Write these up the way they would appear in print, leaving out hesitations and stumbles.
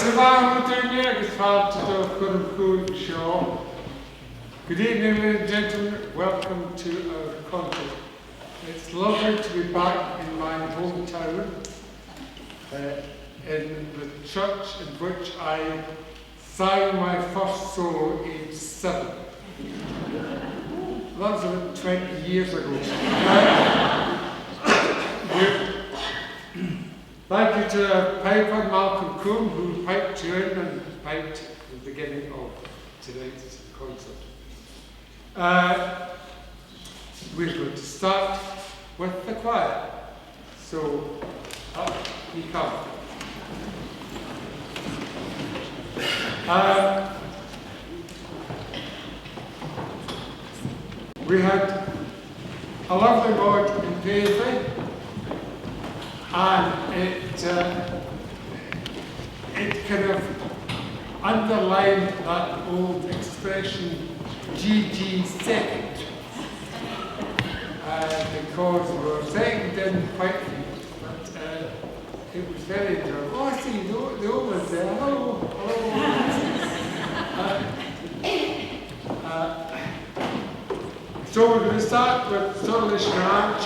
Good evening, ladies and gentlemen. Welcome to our concert. It's lovely to be back in my hometown, in the church in which I sang my first solo aged 7. That was about 20 years ago. Thank you to Piper Malcolm Coombe, who piped you in and piped at the beginning of tonight's concert. We're going to start with the choir. So, up you come. We had a lovely lord in Paisley, and it kind of underlined that old expression, Ggc second, because we were second didn't quite fit, but it was very enjoyable. Oh, I see, the old one's there. Hello, so we're going to start with Surlish Ranch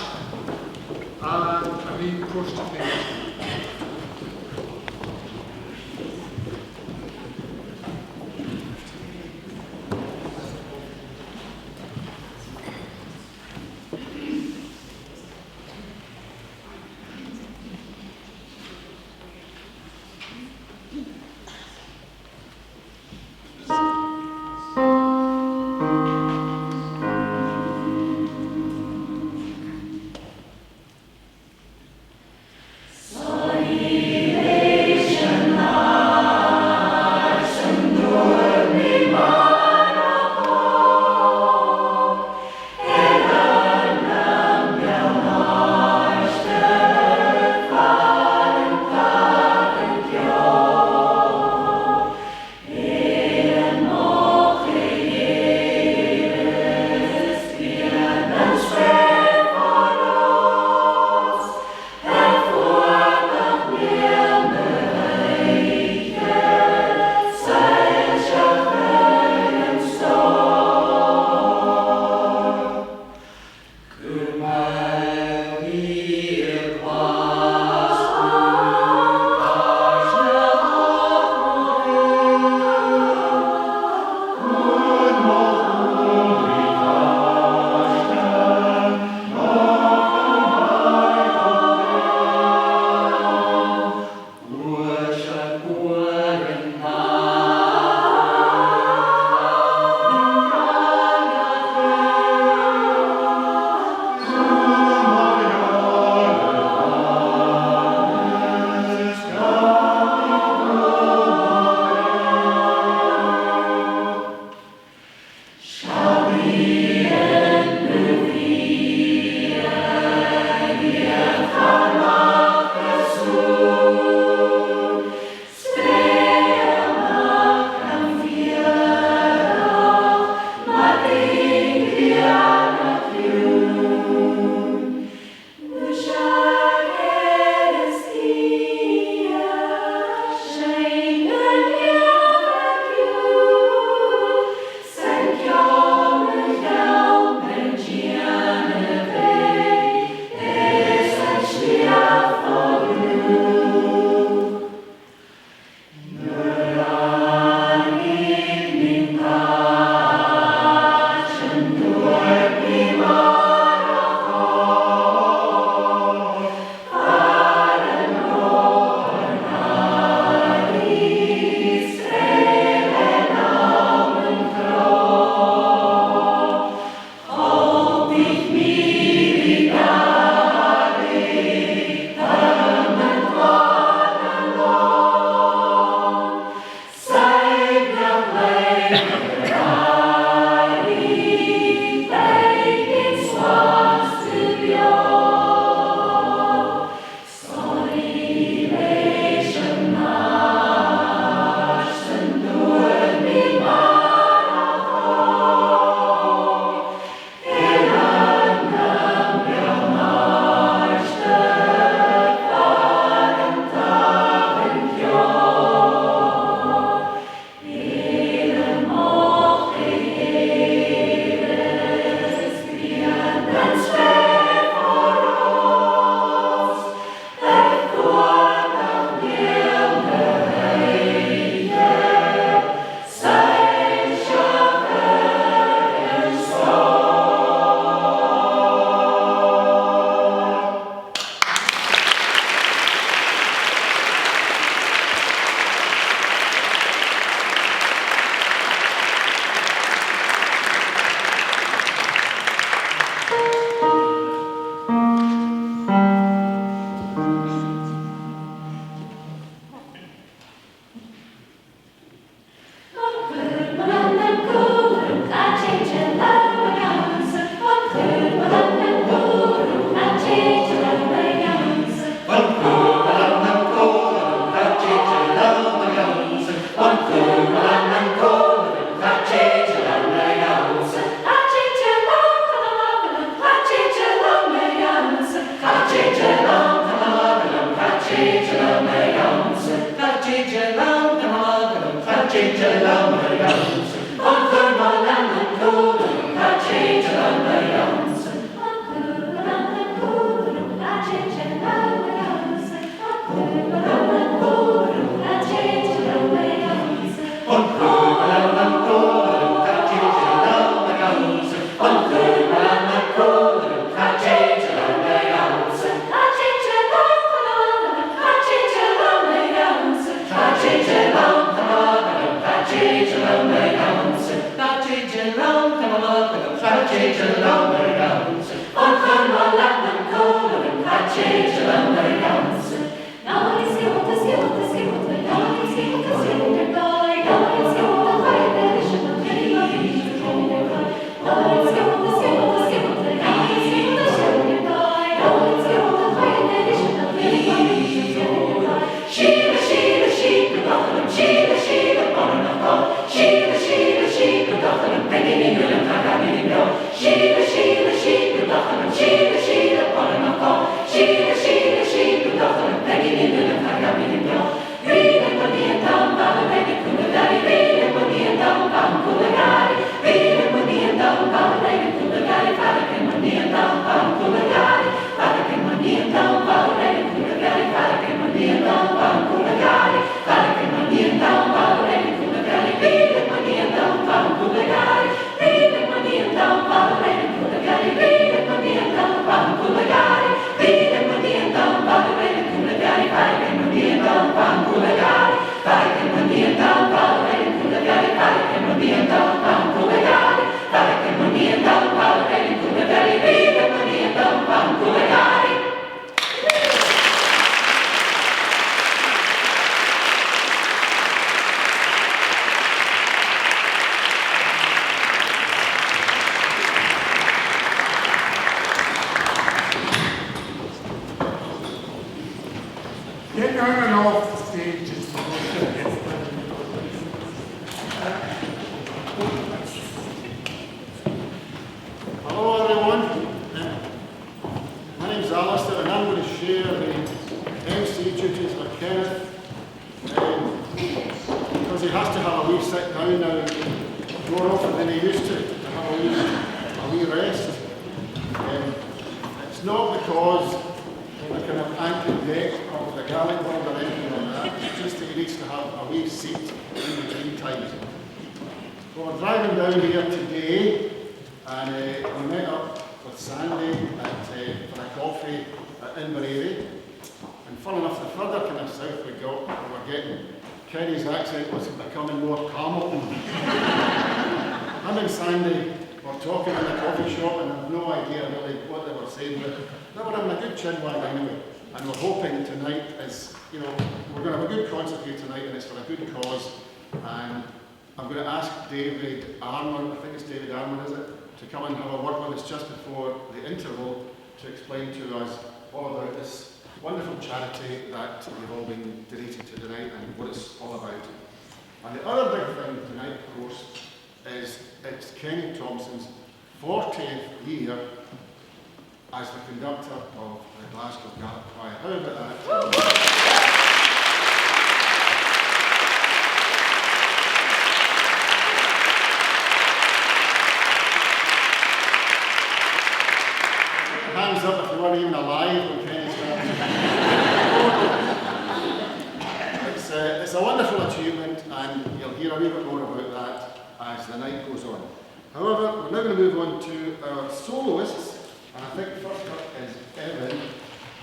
and a wee push to things. So Getting on and off the stage is the most Hello everyone, my name's Alistair and I'm going to share the MC duties with Kenneth because he has to have a wee sit down now more often than he used to have a wee rest. It's not because I kind of ankle neck of the Gaelic word or anything like that, it's just that he needs to have a wee seat in between times. Well, we're driving down here today and we met up with Sandy for a coffee at Inverary. And fun enough, the further kind of south we got, we were getting Kerry's accent was becoming more calmer. Him and Sandy were talking in the coffee shop and I have no idea really what they were saying, but they were having a good chin wag anyway. And we're hoping tonight is, we're going to have a good concert here tonight and it's for a good cause. And I'm going to ask David Armand, I think it's David Armand, is it? To come and have a word with us just before the interval to explain to us all about this wonderful charity that you've all been donating to tonight and what it's all about. And the other big thing tonight, of course, is it's Kenny Thompson's 40th year as the conductor of the Glasgow Gaelic Choir. How about that? Hands up if you weren't even alive when Kenny started. It's a wonderful achievement and you'll hear a wee bit more about that as the night goes on. However, we're now going to move on to our soloists, and I think first up is Evan.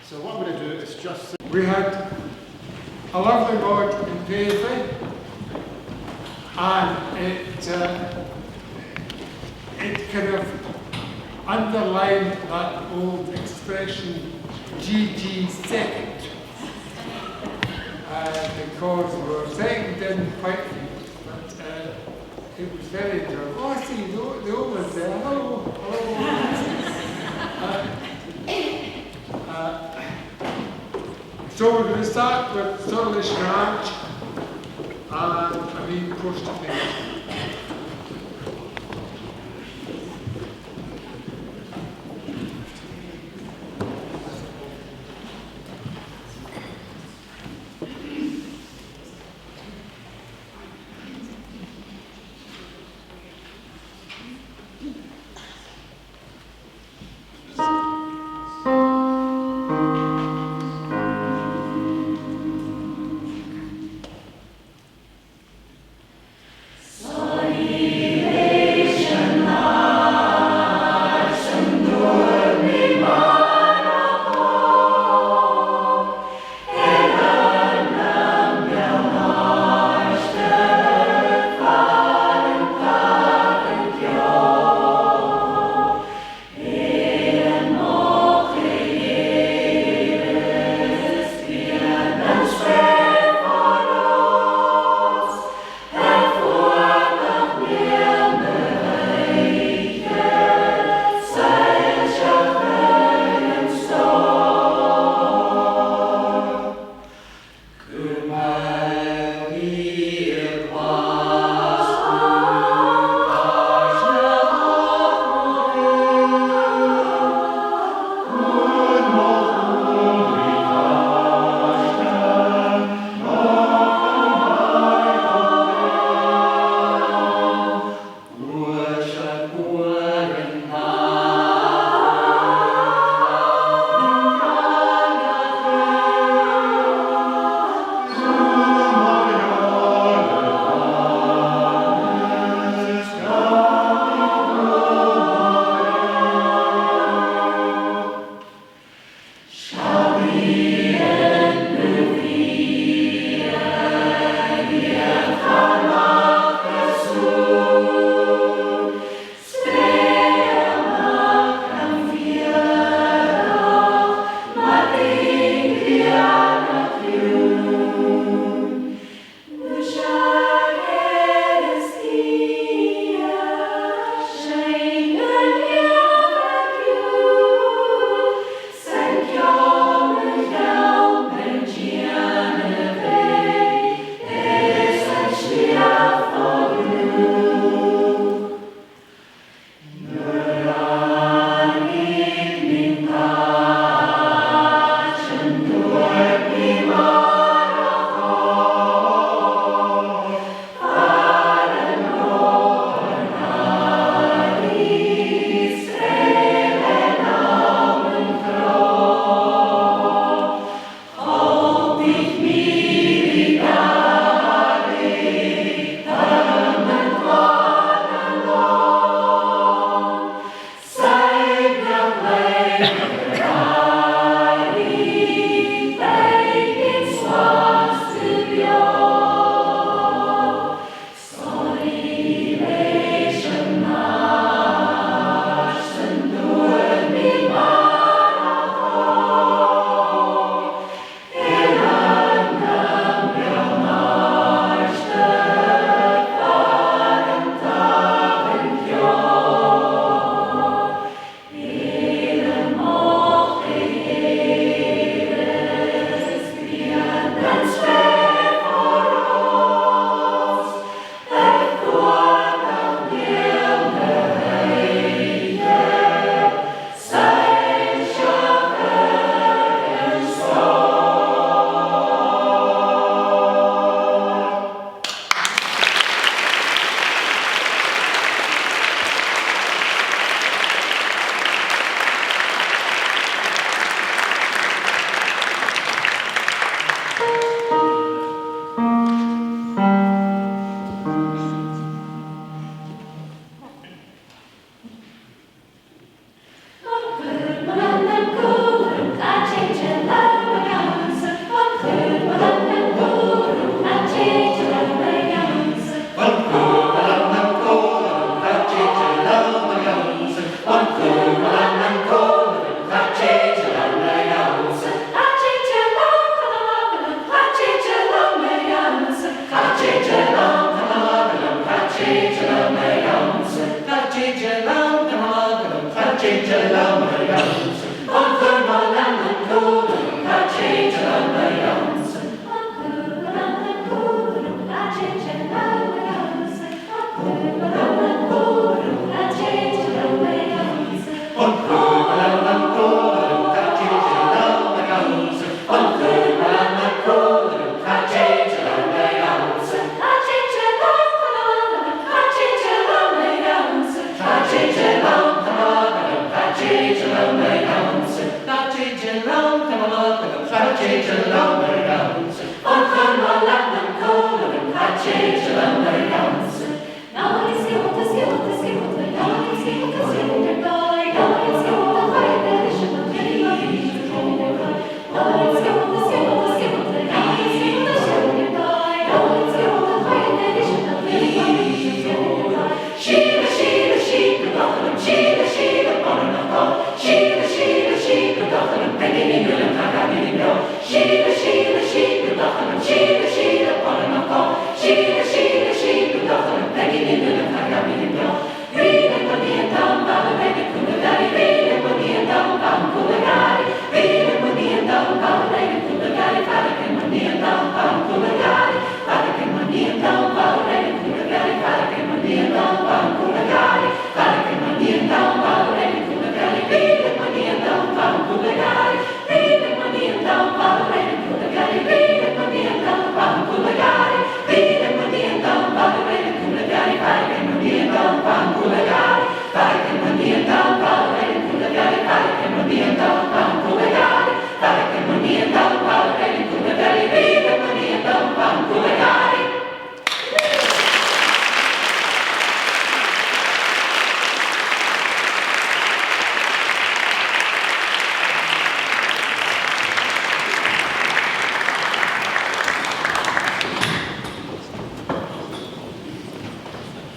So what I'm going to do is just sing. We had a lovely lord in Paisley, and it kind of underlined that old expression, Ggc second, because we were second didn't quite finish, but it was very enjoyable. Oh, I see, the old one's there. Hello, hello. So we're going to start with Surlish Ranch and Post Nation. So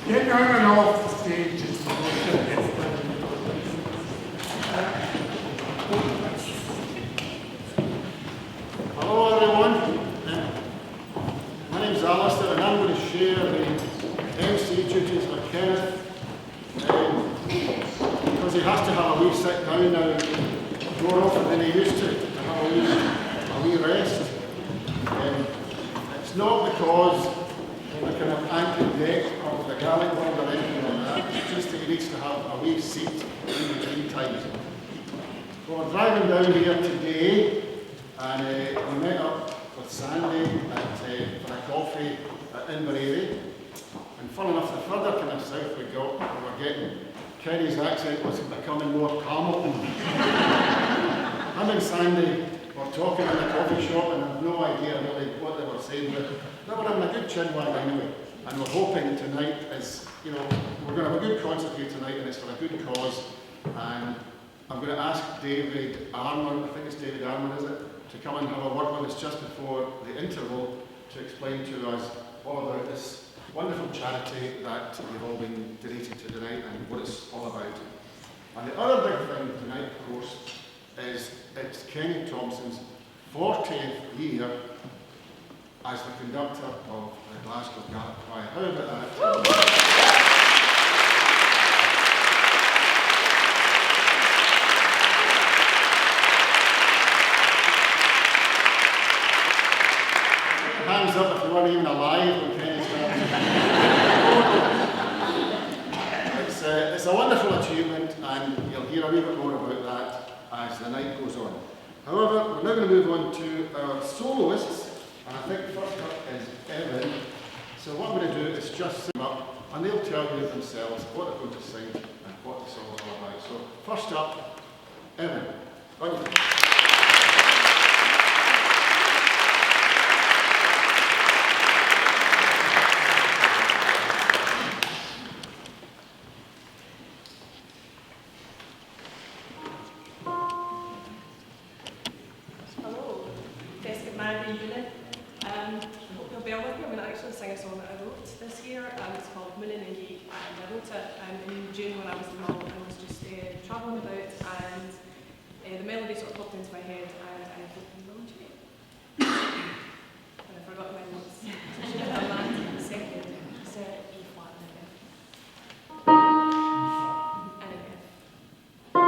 Get on and off the stage as Hello everyone, my name's Alistair and I'm going to share the MC duties with Kenneth because he has to have a wee sit down now more often than he used to have a wee rest. It's not because the kind of anchor deck of the Gaelic world or anything like that, it's just that he needs to have a wee seat in between times. So we're driving down here today and we met up with Sandy for a coffee at Inverary. And fun enough, the further kind of south we got, we were getting Kenny's accent was becoming more calm. Him and Sandy were talking in the coffee shop and I have no idea really what they were saying, but they were having a good chin wag anyway. And we're hoping tonight is, you know, we're going to have a good concert here tonight and it's for a good cause. And I'm going to ask David Armour, I think it's David Armour, is it, to come and have a word with us just before the interval to explain to us all about this wonderful charity that you've all been donating to tonight and what it's all about. And the other big thing tonight, of course, is it's Kenny Thompson's 40th year as the conductor of the Glasgow Gaelic Choir. How about that? Hands up if you weren't even alive when Kenny started. It's a wonderful achievement and you'll hear a wee bit more about that as the night goes on. However, we're now going to move on to our soloists, and I think first up is Evan. So what I'm going to do is just sing up, and they'll tell you themselves what they're going to sing and what the song's all about. So first up, Evan. On you. Sing a song that I wrote this year. It's called Moon and Geek, and I wrote it in June when I was in Mull and was just travelling about, and the melody sort of popped into my head, and I thought, I'm going to it. And I forgot my notes. So I should have done that in a second. So E flat and an F. And an F.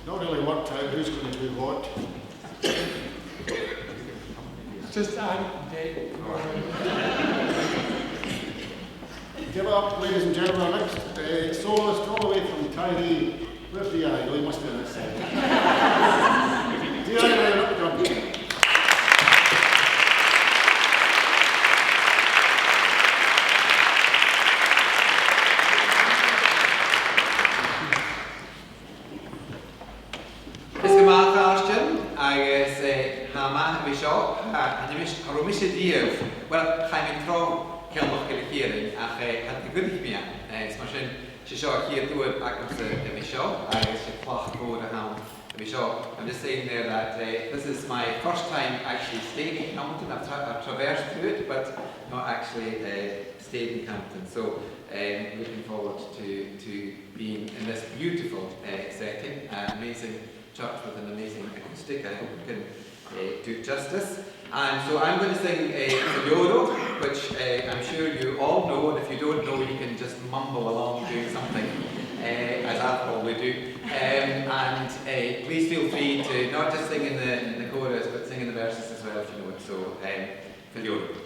Not really worked out who's going to do what. Just add date. Give it up, ladies and gentlemen. Our next soloist, all the way from Tyree. Where's the eye? Oh, he must be on this side. D.I. up drum. Wel, chael mynd tro celwch gyda chirin, a had the good mia. Smashing, she shot here to it back of the show. I should clock go to how the show. I'm just saying there that this is my first time actually staying in Hamilton. I've traversed through it, but not actually stayed in Hamilton. So looking forward to being in this beautiful setting, amazing church with an amazing acoustic. I hope we can do it justice. And so I'm going to sing Yoro, which I'm sure you all know, and if you don't know, you can just mumble along doing something as I we do. And please feel free to not just sing in the chorus, but sing in the verses as well if you know it. So, Filio.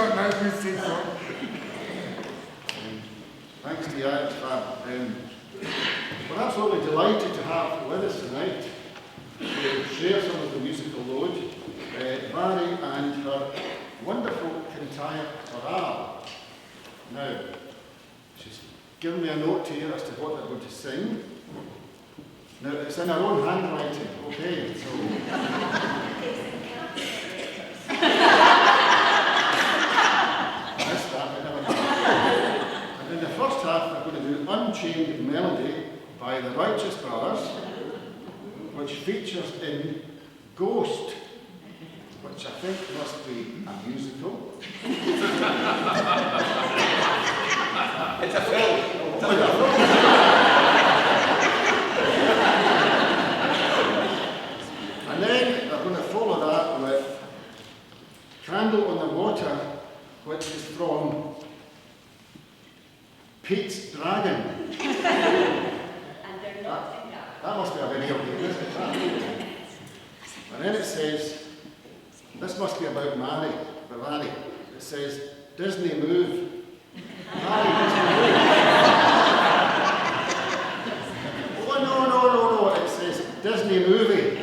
got no music on. Thanks to the Irish fan. We're absolutely delighted to have with us tonight to share some of the musical load, Mary and her wonderful Kintyre chorale. Now, she's given me a note here as to what they're going to sing. Now, it's in her own handwriting, okay, so... Missed that, but never mind. And in the first half, we're going to do Unchained Melody by the Righteous Brothers, which features in Ghost, which I think must be a musical. It's a film. Oh, yeah. And then we're going to follow that with Candle on the Water, which is from Pete's Dragon. And they're not in that. That must be a video game, isn't it? And then it says, this must be about Mary, for Mary. It says, Disney move. Mary, Disney move. Oh, no. It says Disney movie.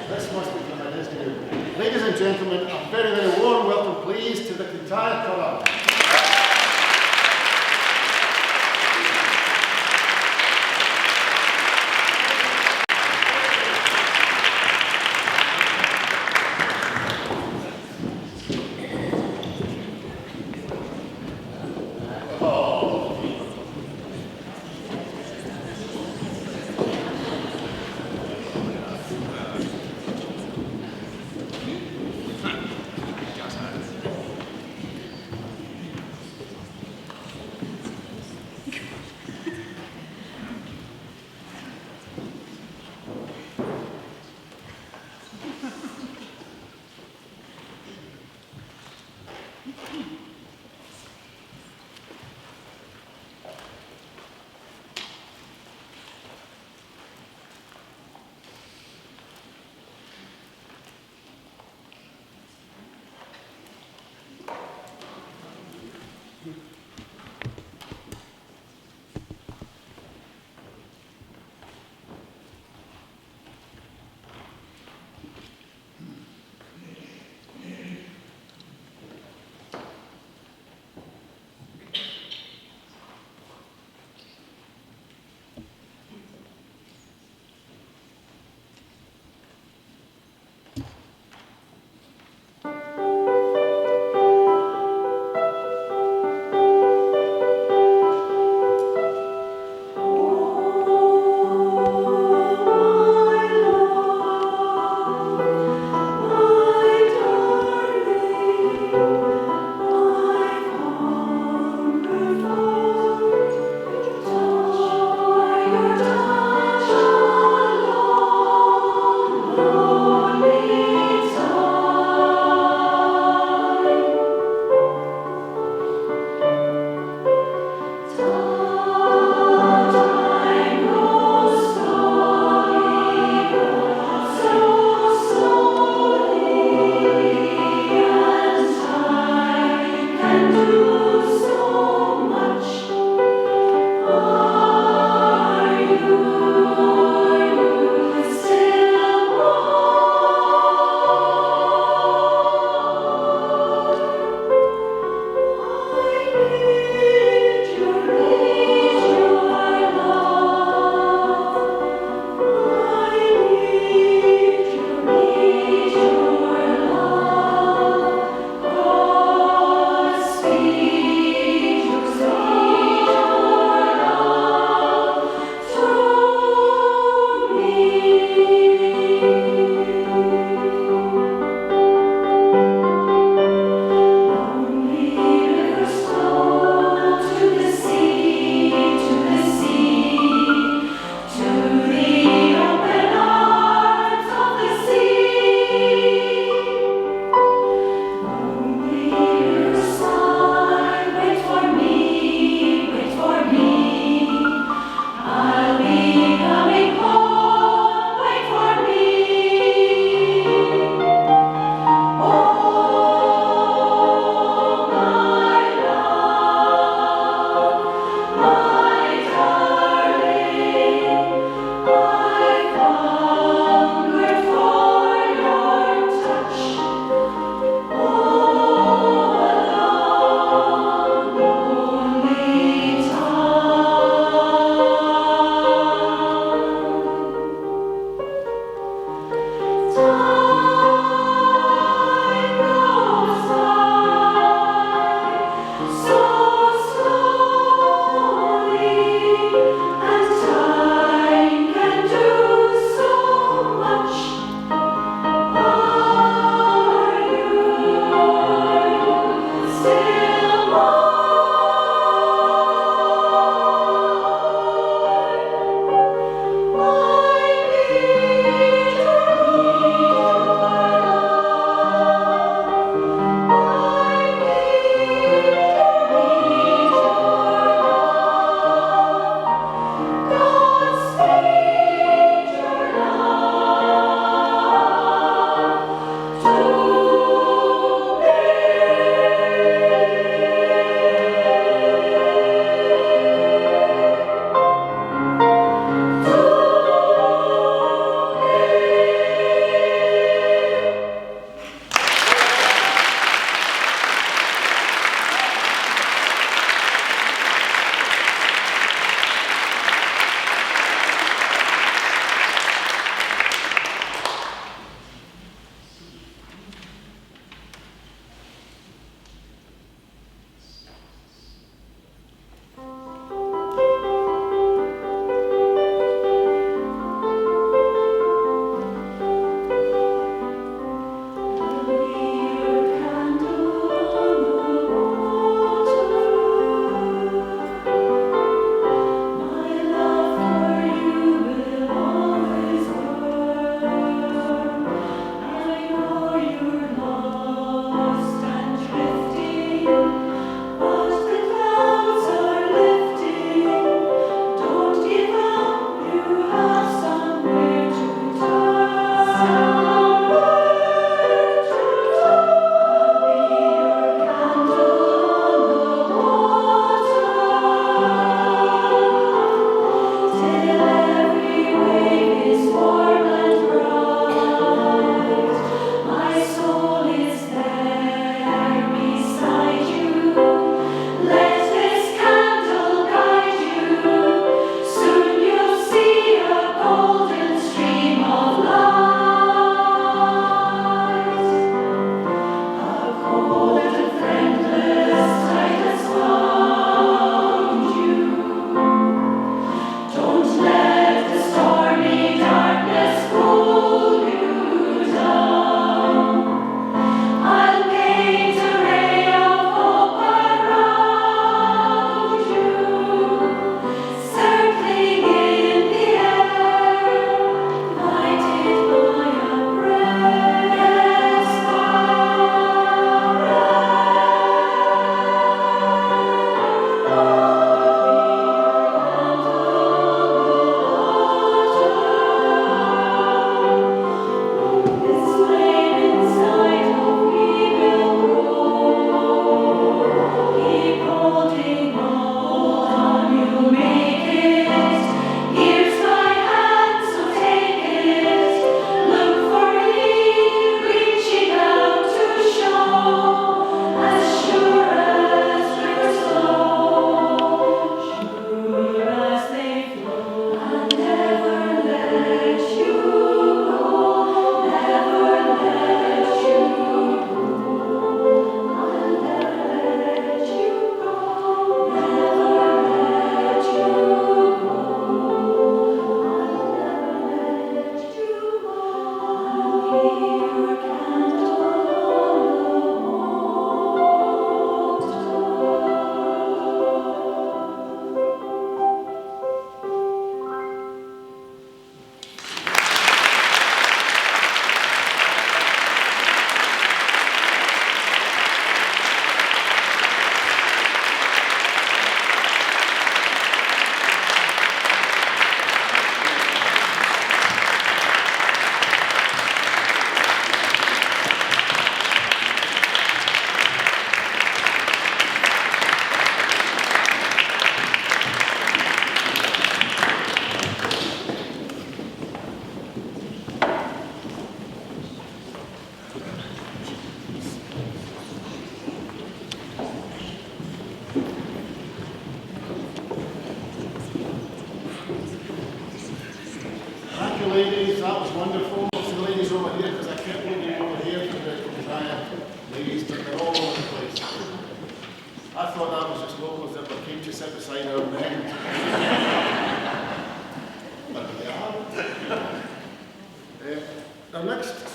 This must be from a Disney movie. Ladies and gentlemen, a very, very warm welcome, please, to the Kintyre chorale.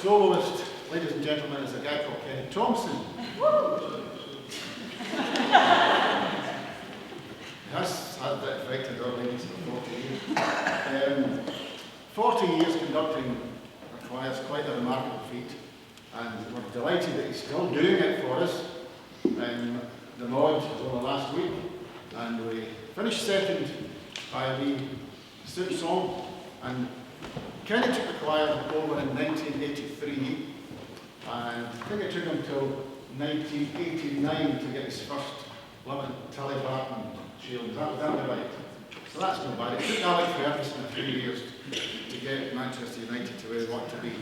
soloist, ladies and gentlemen, is a guy called Kenny Thompson. He has had that affected our ladies for 40 years. 40 years conducting requires quite a remarkable feat, and we're delighted that he's still doing it for us. The Mod was over last week, and we finished second by the Soup Song, and Kenny took the choir over in 1983, and I think it took him till 1989 to get his first Lemon Tilly Barton shield. Is that right? So that's not bad. It took Alex Ferguson a few years to get Manchester United to where they want to be.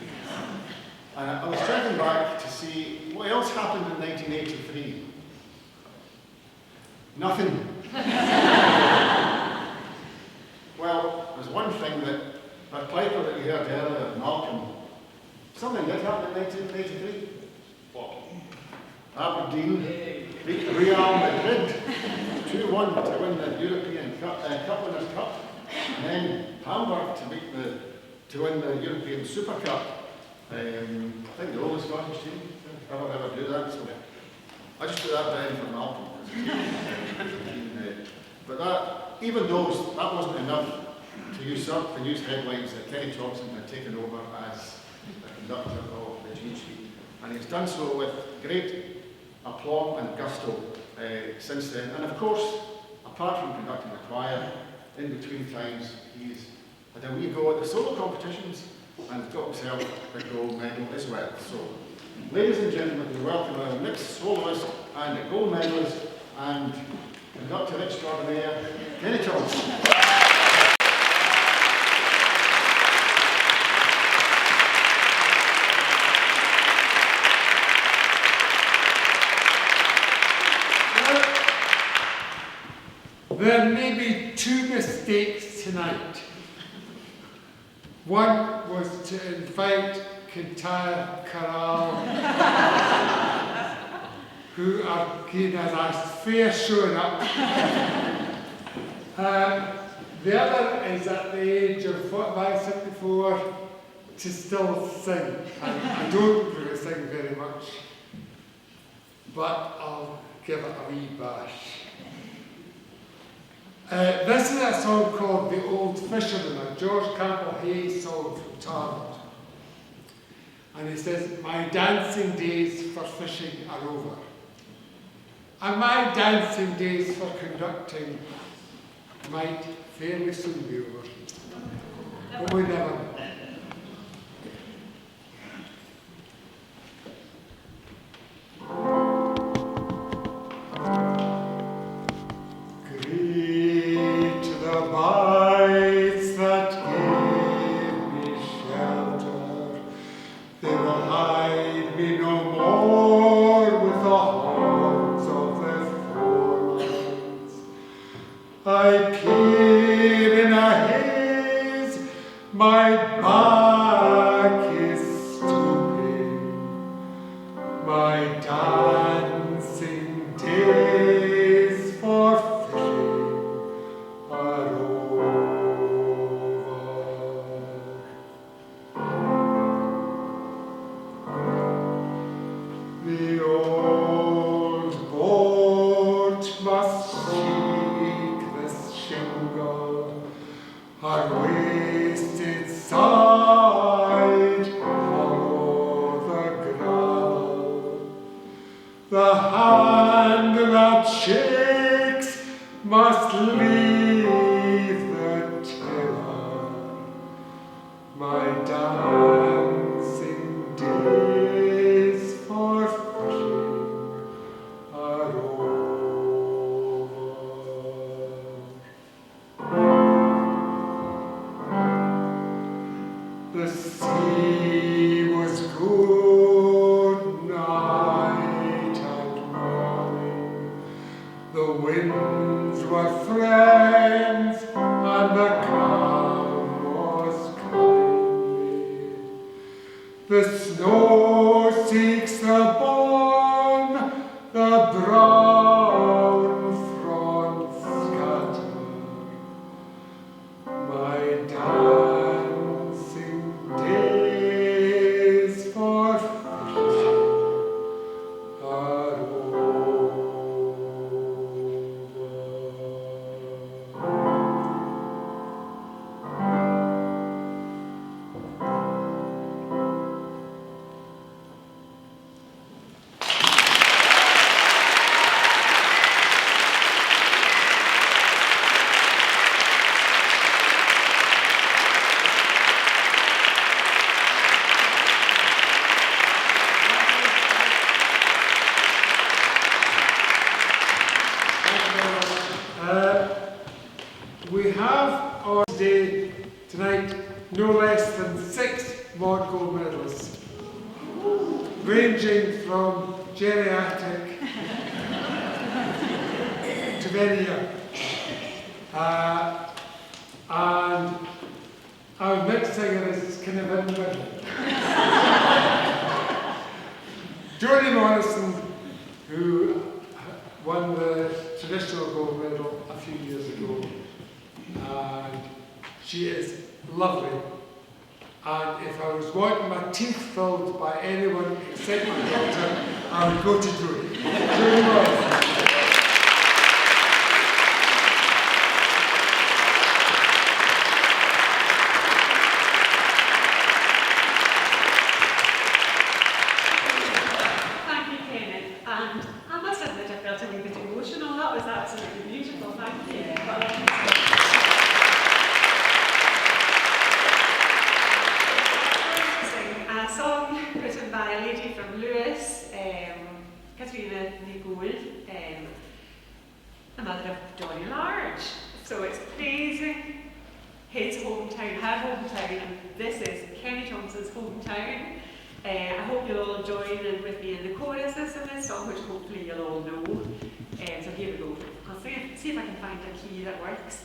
And I was checking back to see what else happened in 1983. Nothing. Well, there's one thing that Piper that you heard earlier, Malcolm, something did happen in 1983. What? Aberdeen beat Real Madrid 2-1 to win the European Cup, Winners' Cup, and then Hamburg to win the European Super Cup. I think the oldest Scottish team ever do that, so I just put that down for Malcolm. But that, even though that wasn't enough to usurp the news headlines that Kenny Thompson had taken over as the conductor of the Ggc, and he's done so with great aplomb and gusto since then. And of course, apart from conducting the choir, in between times he's had a wee go at the solo competitions and got himself a gold medal as well. So, ladies and gentlemen, we welcome our next soloist and a gold medalist and conductor extraordinaire, Kenny Thompson. There may be two mistakes tonight. One was to invite Kintyre Corral, who again has a fair showing up. The other is at the age of 74 to still sing. I don't really sing very much, but I'll give it a wee bash. This is a song called The Old Fisherman, a George Campbell Hayes song from Target. And he says, "My dancing days for fishing are over. And my dancing days for conducting might fairly soon be over. But we never know." The winds were fresh. no less than 6 Mod Gold medalists, ranging from geriatric to very young. And our next singer is kind of in the middle. Jodie Morrison, who won the traditional gold medal a few years ago, and she is lovely. And if I was wanting my teeth filled by anyone except my doctor, I would go to Jodie. Jodie Morrison. I hope you'll all join in with me in the choruses in this song, which hopefully you'll all know. So here we go. I'll see if I can find a key that works.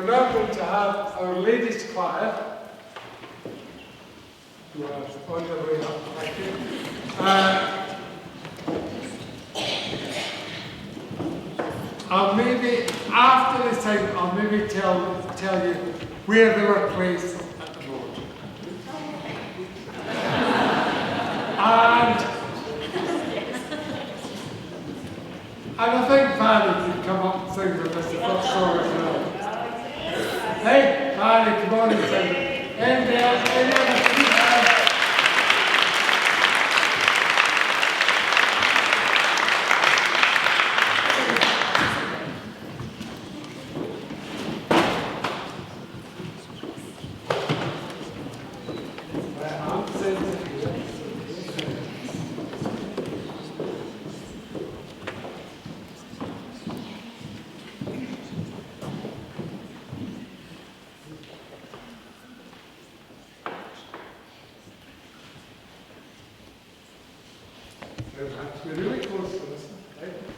we're now going to have our ladies' choir, who are on their way up, thank you. I'll maybe, after this time, I'll maybe tell you where they were placed at the board. And I think Fanny can come up and sing with us the first song as well. Hey, Fanny, come on and sing it. Any other We're really close to this, right?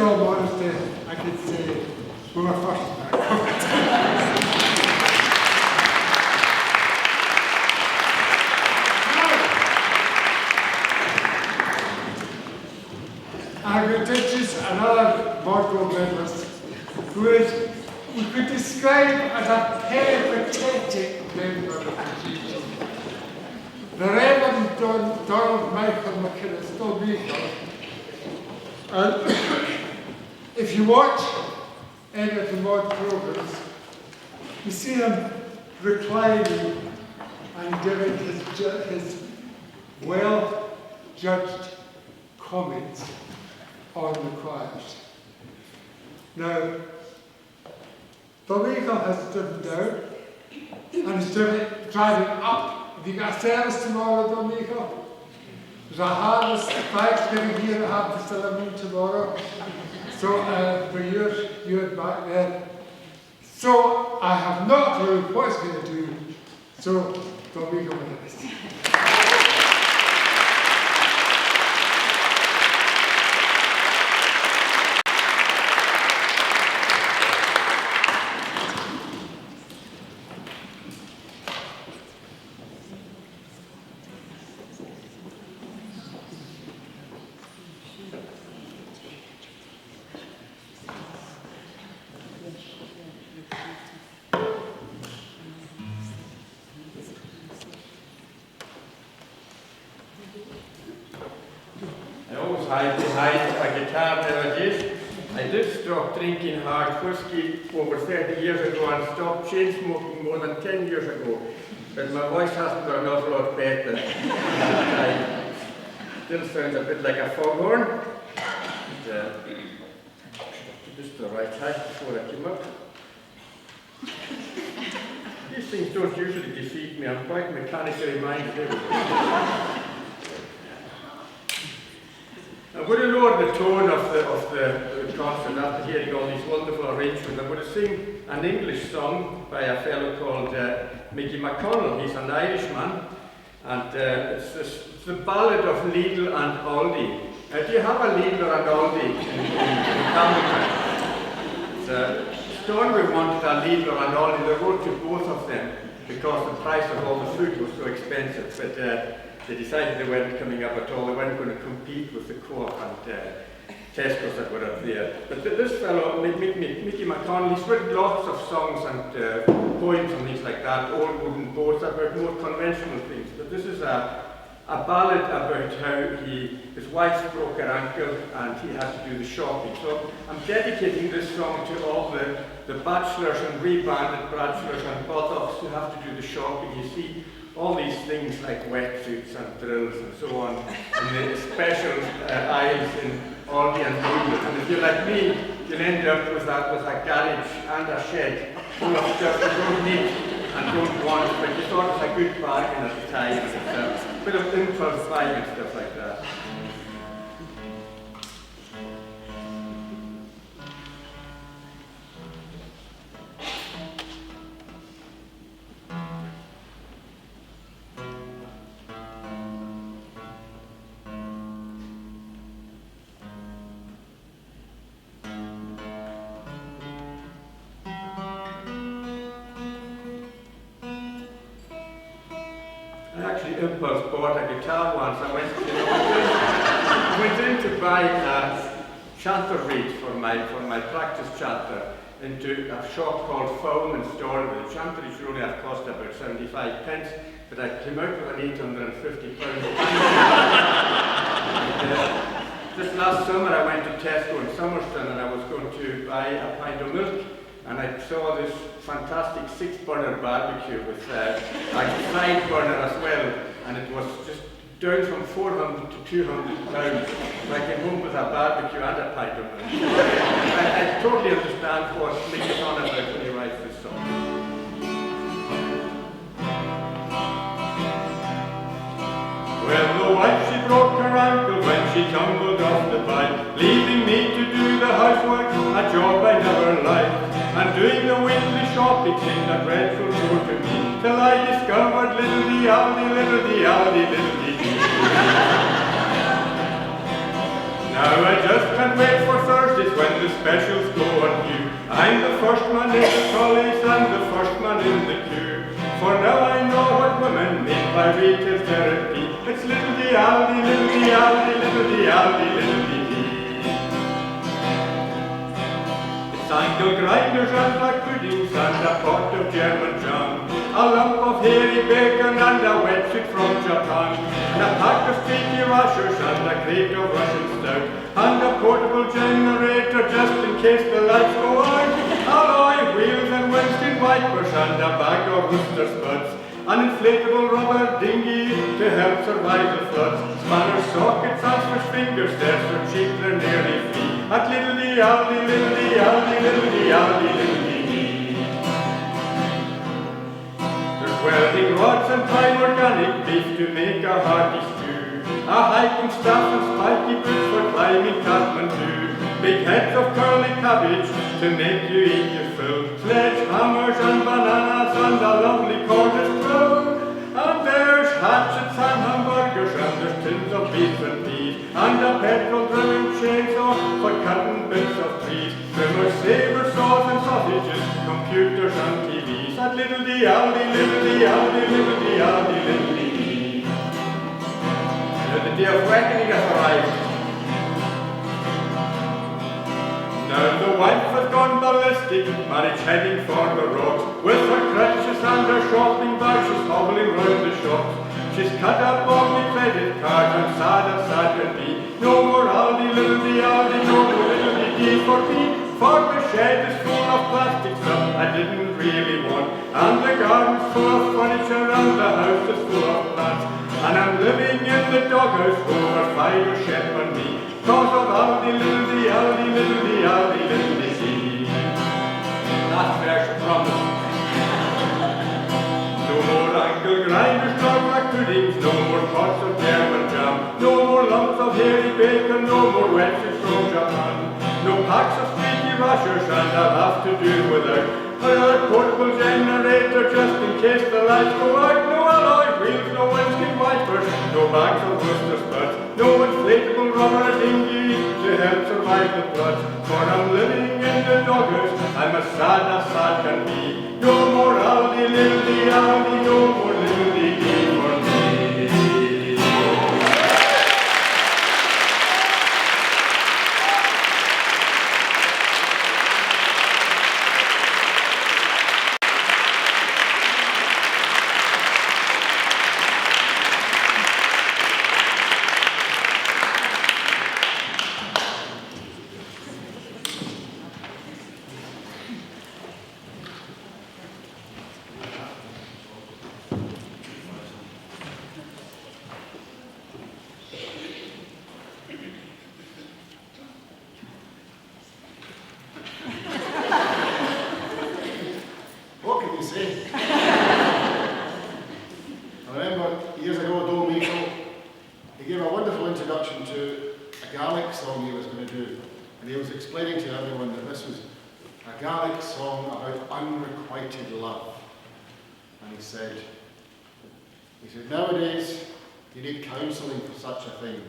all honesty, I could say we were first in that competition. I'm going to introduce another Modgold medalist who is, we could describe as a peripatetic member of the Ggc. The Reverend Donald Michael McInnes, and if you watch any of the mod programs, you see him reclining and giving his well-judged comments on the choirs. Now, Domico has driven down and is driving up. Have you got a service tomorrow, Domico? There's a harvest, Thanksgiving here at 11:30 tomorrow. So, for you and back there. So, I have not a clue what it's going to do. So, Domico with this. Behind a guitar melodies. I did stop drinking hard whiskey over 30 years ago and stopped chain smoking more than 10 years ago. But my voice hasn't got an awful lot better. I still sound a bit like a foghorn. Just the right height before I came up. These things don't usually defeat me. I'm quite mechanically minded. I'm going to lower the tone of the concert after hearing all these wonderful arrangements. I'm going to sing an English song by a fellow called Mickey McConnell. He's an Irishman, and it's the ballad of Lidl and Aldi. Do you have a Lidl and Aldi in Hamilton? Stornoway wanted a Lidl and Aldi. They wrote to both of them because the price of all the food was so expensive. But they decided they weren't coming up at all. They weren't going to compete with the Co-op and Tesco's that were up there. But this fellow, Mickey McConnell, he's written lots of songs and poems and things like that, old wooden boats about more conventional things. But this is a ballad about how his wife broke her ankle and he had to do the shopping. So I'm dedicating this song to all the bachelors and rebanded bachelors and buttocks who have to do the shopping. You see all these things like wetsuits and drills and so on in the special aisles in Aldi and Lidl. And if you're like me, you'll end up with a garage and a shed full of stuff you don't need and don't want, but you thought it was a good bargain at the time. And it's a bit of impulse buying and stuff like that. I actually impulse bought a guitar once. I went in to buy a chanter reed for my practice chanter into a shop called Foam and Stornoway. The chanter reeds only have cost about 75 pence, but I came out with an £850. Just last summer I went to Tesco in Somerton and I was going to buy a pint of milk. And I saw this fantastic 6-burner barbecue with a side burner as well, and it was just down from 400 to 200 pounds. So I came home with a barbecue and a pint of milk. I totally understand what Mickey's on about when he writes this song. Well, the wife, she broke her ankle when she tumbled off the bike, leaving me to do the housework, a job I never liked. And doing the weekly shopping seemed a dreadful chore to me, till I discovered little the Aldi, little the Aldi, little the Now I just can't wait for Thursdays when specials go on you. I'm the first man in the trolleys and the first man in the queue. For now I know what women mean by retail therapy. It's little the Aldi, little the Aldi, little the Aldi, little the It's angle grinders and black puddings and a pot of German jam. A lump of hairy bacon and a wetsuit from Japan. And a pack of streaky rashers and a crate of Russian stout. And a portable generator just in case the lights go out. Alloy wheels and windscreen wipers and a bag of Worcester spuds. An inflatable rubber dinghy to help survive the floods. Spanner sockets and switch fingers, they're so cheap they're nearly free. At little the Aldi, little the Aldi, little the Aldi, little the There's welding rods and prime organic beef to make a hearty stew. A hiking staff and spiky boots for climbing Kathmandu. Big heads of curly cabbage to make you eat your fill. Sledgehammers and bananas and a lovely Cornish grill. And there's hatchets and hamburgers and there's tins of beef and peas. And a petrol-driven chainsaw for cutting bits of trees. Trimmers, saber saws and sausages, computers and TVs. At little the Aldi, little the Aldi, little the Aldi, little the The day of reckoning has arrived. Now the wife has gone ballistic, marriage heading for the rocks. With her crutches and her shopping bag, she's hobbling round the shops. She's cut up all my credit cards, and sad can be. No more Aldi, little the Aldi, no more little the D for me. For the shed is full of plastic stuff I didn't really want. And the garden's full of furniture, and the house is full of plants. And I'm living in the doghouse over 5 a chef and me. Cause of Aldi, little the Aldi, little the Aldi, little the sea. Last verse promise. No more angle grinders, nor black puddings, no more pots of German jam, no more lumps of hairy bacon, no more wetsuits from Japan, no packs of streaky rashers, and I'll have to do without a portable generator just in case the lights go out. No alloy wheels, no windscreen wipers, no bags of Worcester spuds, no inflatable rubber dinghy to help survive the floods. For I'm living in the doghouse, I'm as sad can be. No more Aldi, little the Aldi, no more little the D for me. Nowadays, you need counselling for such a thing.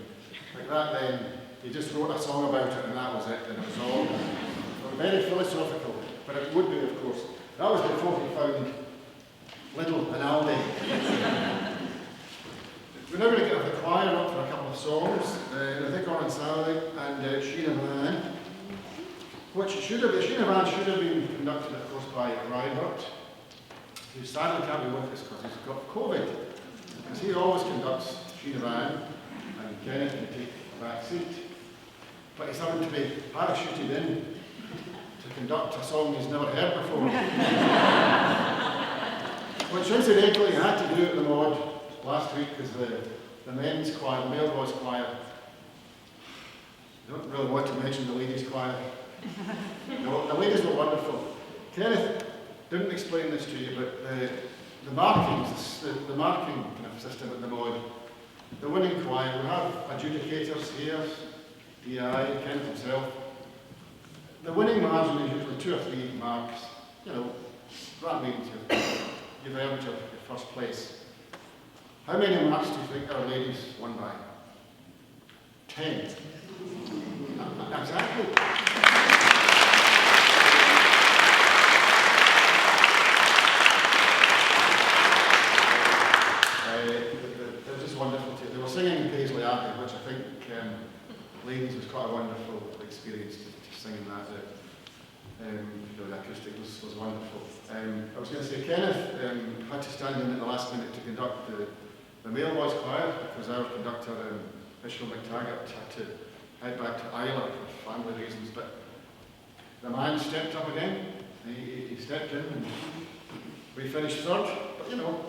Like that then, you just wrote a song about it and that was it, and it was all very philosophical, but it would be, of course. That was before he found Lidl and Aldi. We're now going to get the choir up for a couple of songs, the Vicar on Saturday and Sheena Van, which Sheena Van should have been conducted, of course, by Rybert, who sadly can't be with us because he's got COVID. Because he always conducts Sheena Van, and Kenneth can take the back seat. But he's having to be parachuted in to conduct a song he's never heard before. Which incidentally he had to do at the Mod last week because the men's choir, the male voice choir, I don't really want to mention the ladies' choir. No, the ladies were wonderful. Kenneth didn't explain this to you, but the markings, the marking kind of system at the Mod, the winning choir, we have adjudicators here, DI, Kenneth himself. The winning margin is usually 2 or 3 marks. You know, that means you've earned your first place. How many marks do you think our ladies won by? 10. Exactly. singing Paisley Abbey, which I think, ladies, was quite a wonderful experience to sing that. The acoustic was wonderful. I was going to say, Kenneth had to stand in at the last minute to conduct the male voice choir, because our conductor, Bishop McTaggart, had to head back to Ireland for family reasons, but the man stepped up again. He stepped in and we finished third, but you know.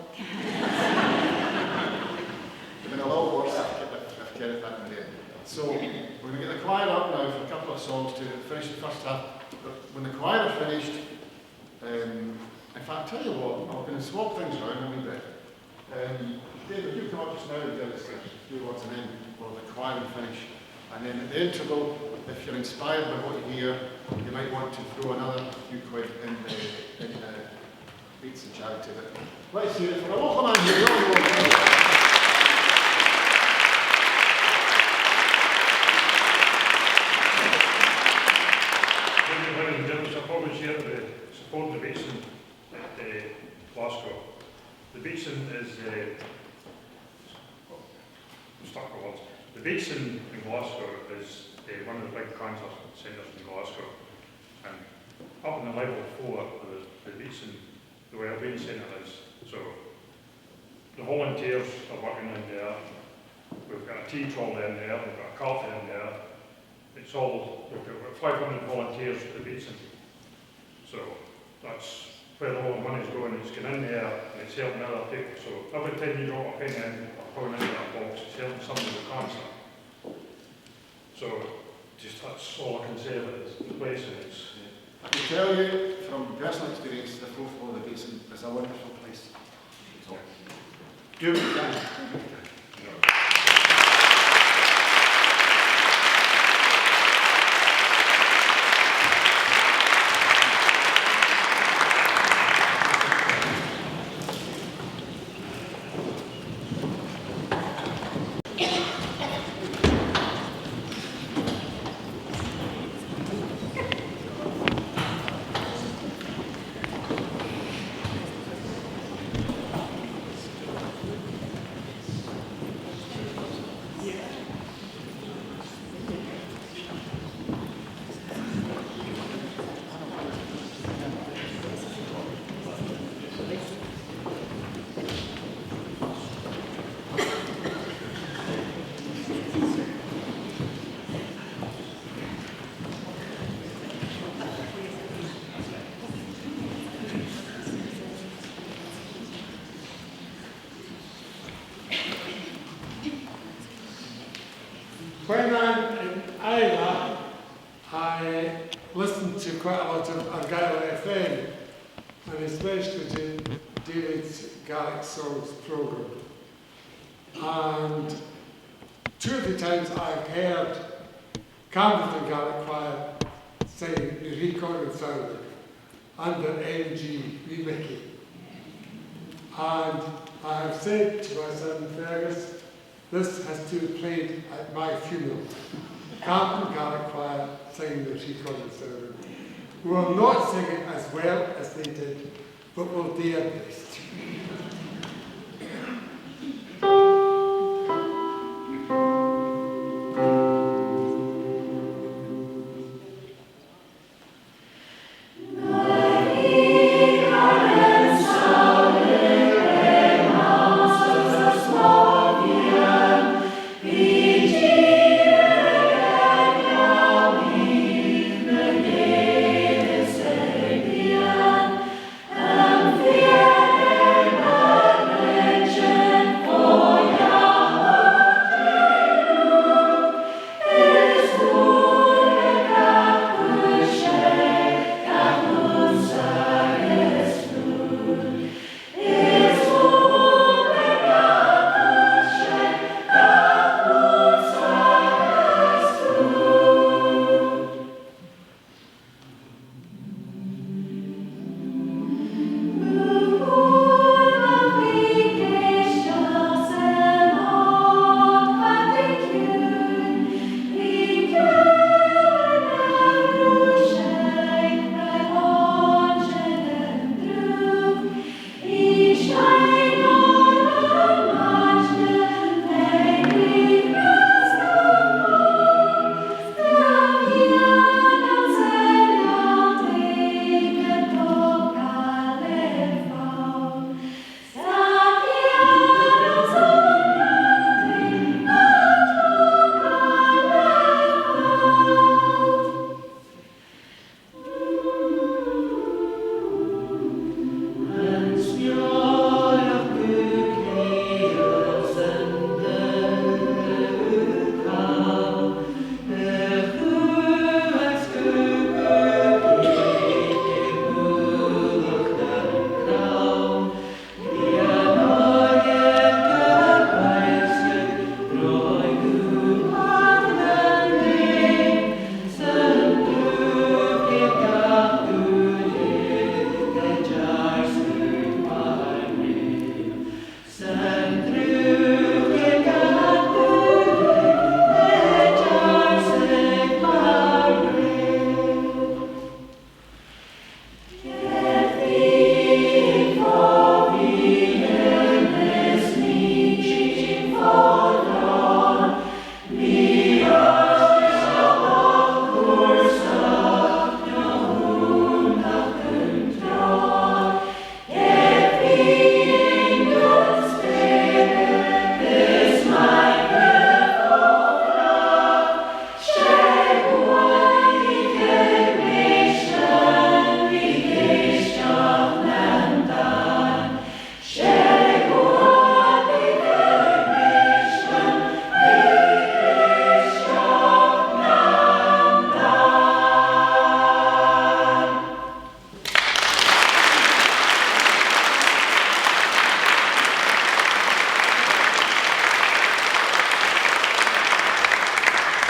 It would have been a lot worse if Kenneth hadn't been there. So we're going to get the choir up now for a couple of songs to finish the first half. But when the choir are finished, in fact, I'll tell you what, I'm going to swap things around a wee bit. David, you come up just now and tell us a few words, and then we'll have the choir and finish. And then at the interval, if you're inspired by what you hear, you might want to throw another few quid in the beats and charity. But let's hear it for a local man here. I'm always here to support the basin at Glasgow. The basin is stuck with words. The basin in Glasgow is one of the big concert centres in Glasgow, and up in the level 4, the basin, the wellbeing centre is. So the volunteers are working in there. We've got a tea trolley in there. We've got a coffee in there. It's all, we've got 500 volunteers at the basin. So that's where all the money's going. It's going in there and it's helping other people. So every time you drop a penny in or going into that box, it's helping somebody with cancer. So just that's all I can say about this place. And it's, I can tell you from personal experience, the fourth floor of the basin is a wonderful place. So, do what you can. When I'm in Ireland, I listen to quite a lot of Argyll FM, and especially to David's Gaelic Songs programme. And two of the times I've heard Campbellton Gaelic Choir sing the recorded sound under MG Wee Mickey. And I have said to my son Fergus, this has to be played at my funeral. Campbellton Gaelic Choir singing the recorded sound. We will not sing it as well as they did, but we'll do our best. Fear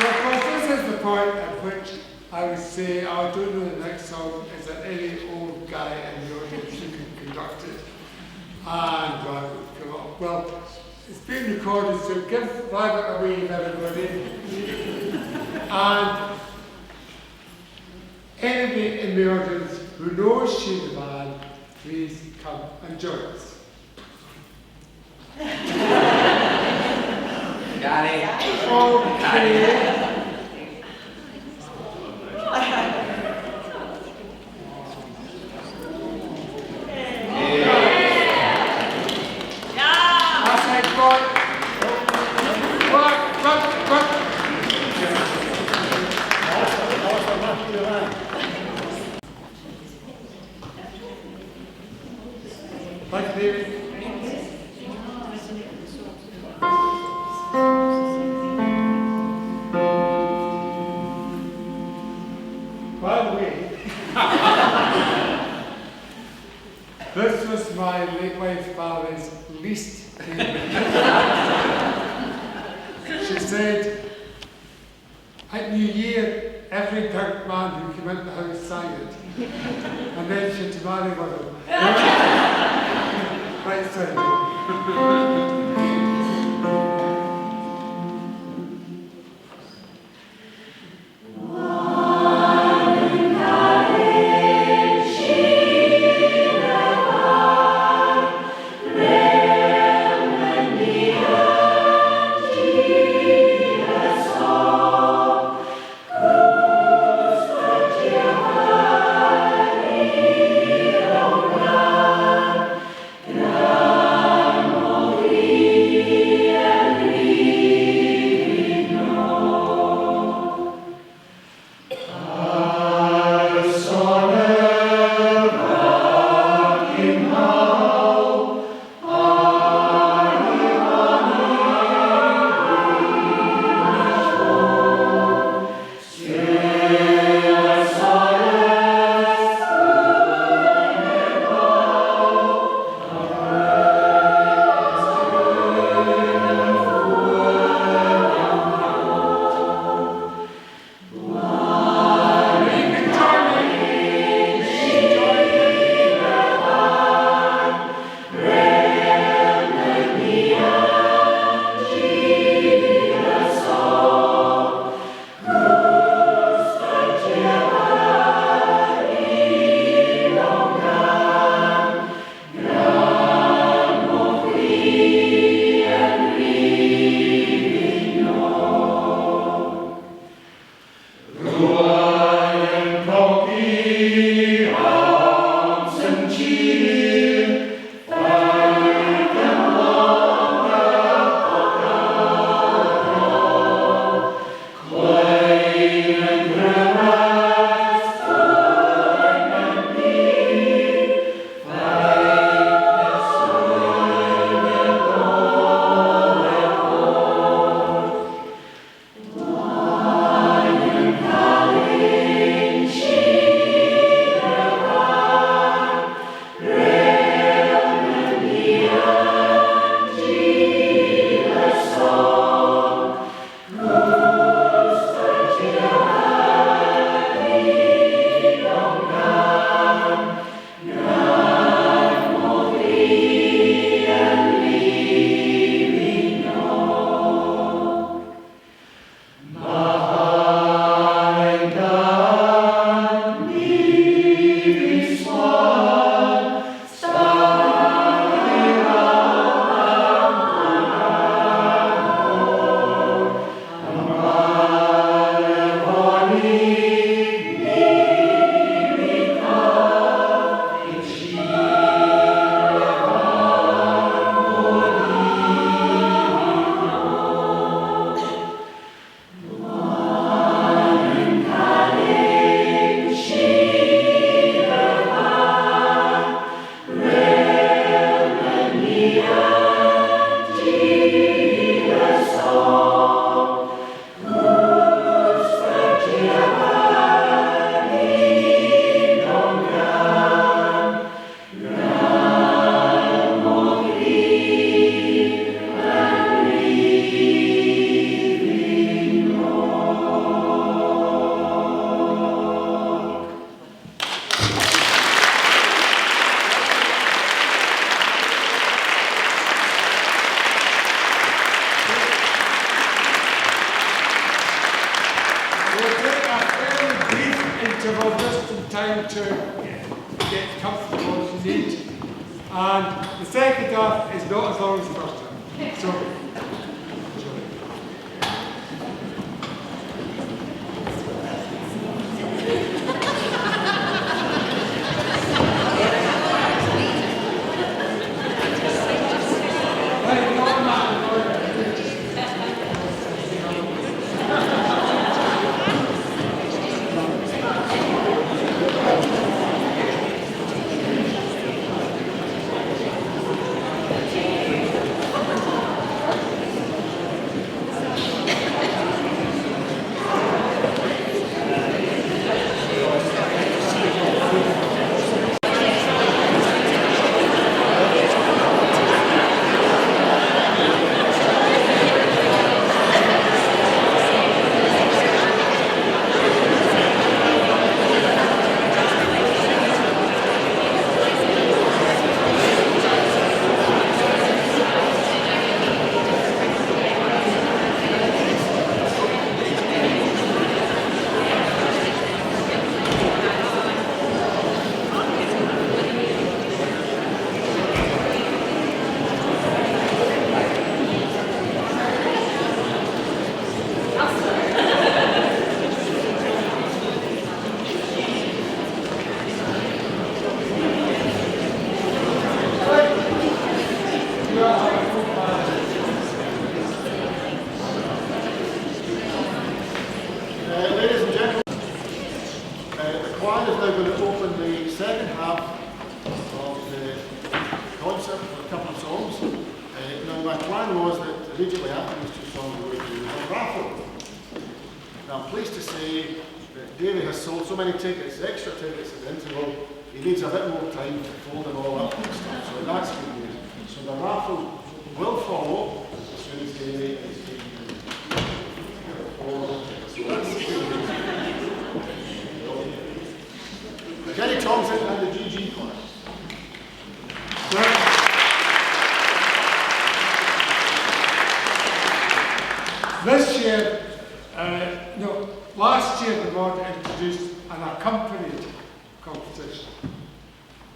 So of course this is the point at which I would say, I don't know the next song, is there any old guy in the audience who can conduct it? And I would come up. Well, it's been recorded, so give Violet a wave, everybody. And anybody in the audience who knows Shane the band, please come and join us. Got it. Okay. Thank you, David. By the way, this was my late wife Valerie's least favorite. She said, at New Year, every drunk man who came into the house sang it. And then she had to marry one of them. Right, sorry. Glory comfortable just in time to get comfortable if you need. And the second half is not as long as the first half. So, enjoy. Right, go on, Matt. Ladies and gentlemen, the choir is now going to open the second half of the concert with a couple of songs. Now my plan was that immediately after these two songs we would do a raffle. Now I'm pleased to say that Davey has sold so many tickets, extra tickets at the interval, he needs a bit more time to fold them all up and stuff, so that's good news. So the raffle will follow as soon as Davey is taken all the tickets. So that's good news. Jenny Thompson and the Ggc Concert. This year, no, last year the board introduced an accompanied competition.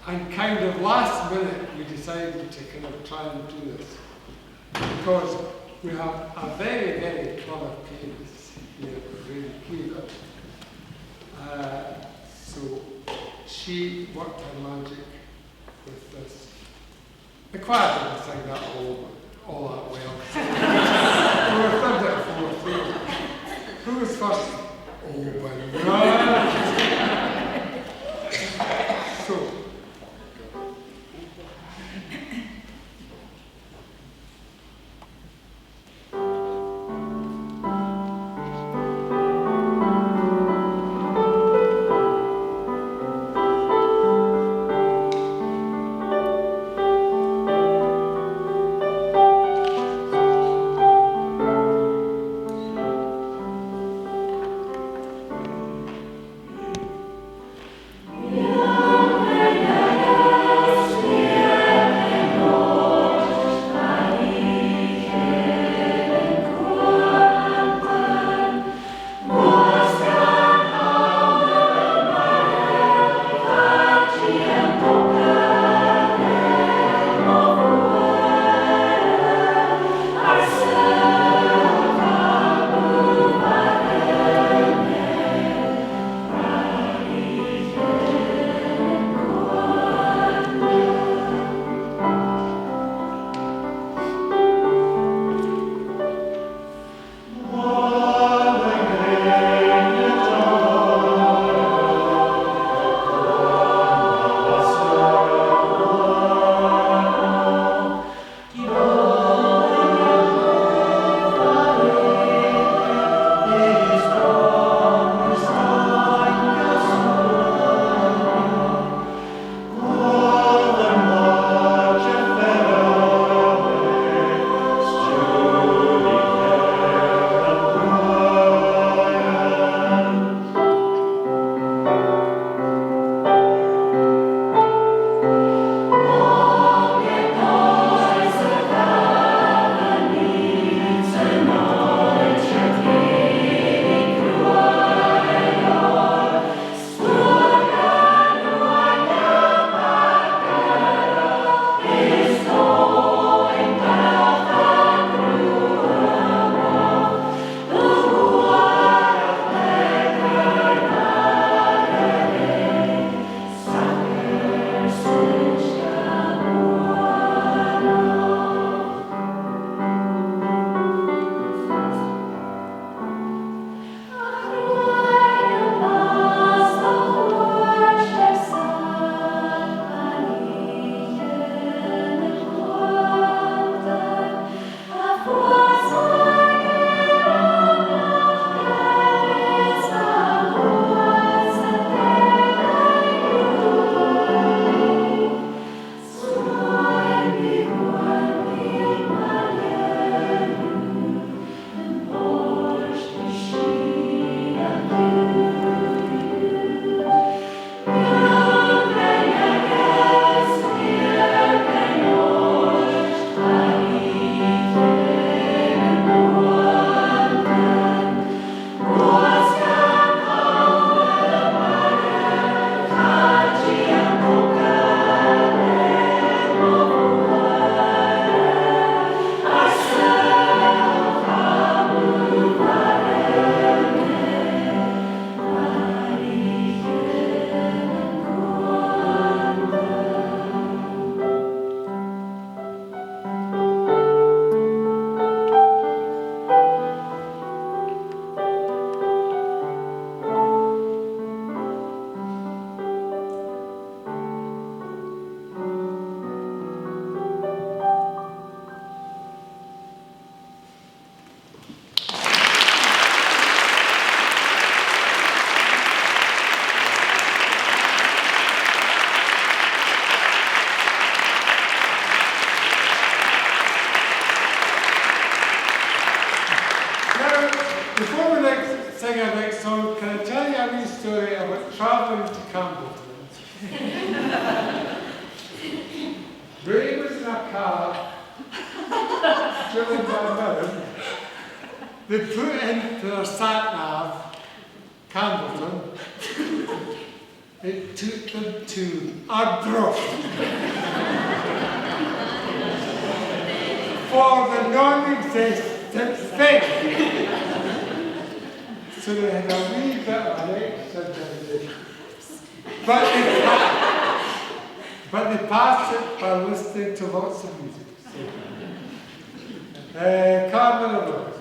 And kind of last minute we decided to kind of try and do this. Because we have a very, very clever pianist here, really clever. So she worked her magic with this. The choir didn't sing that all that well. We were third at fourth. Who was first? Oh, well. So, Before we sing our next song, can I tell you a wee story about travelling to Campbellton? Ray was in a car, driven by Mirren. They put into their sat-nav, Campbellton. It took them to Arbroath for the non-existent thing. So they had a wee bit of an extra journey. But they passed it by listening to lots of music. Carmen Road.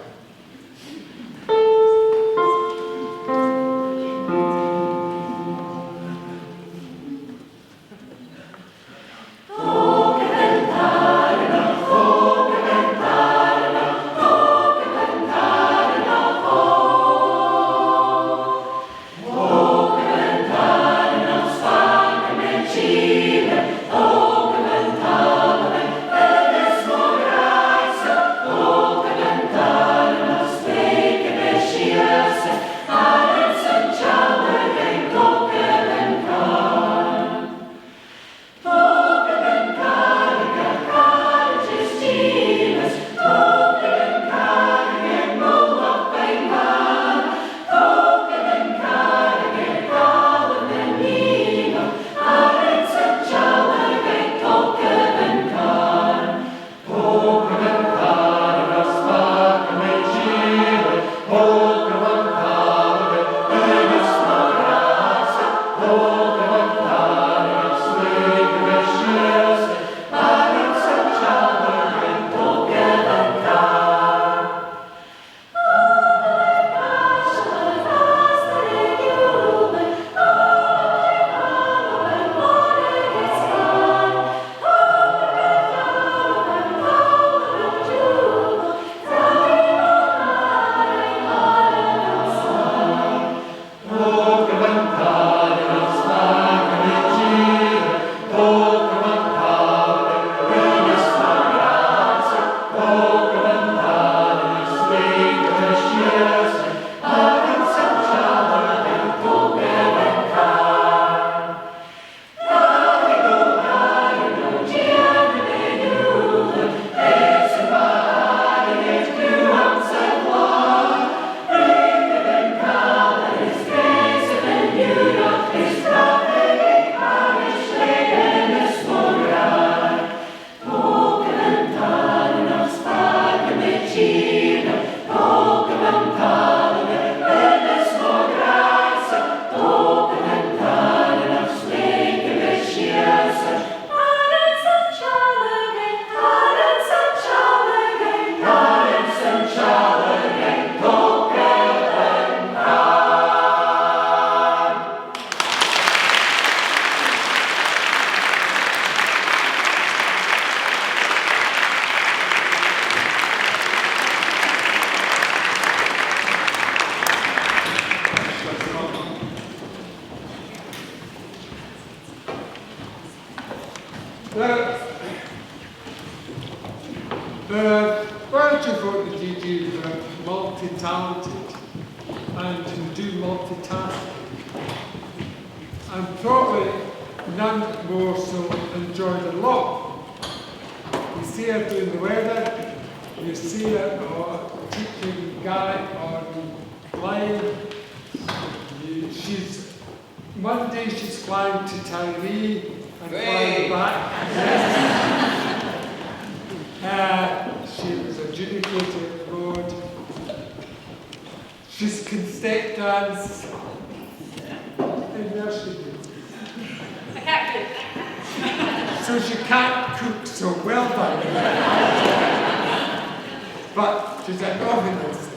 The Welsh vote the DG are multi-talented and can do multitasking. And probably none more so enjoy the law. You see her doing the weather, you see her teaching Guy on line. Monday she's flying to Tyree and flying back. She was adjudicated at the road. She can step dance in nursery. I can't cook. So she can't cook so well by but she's an ovenist.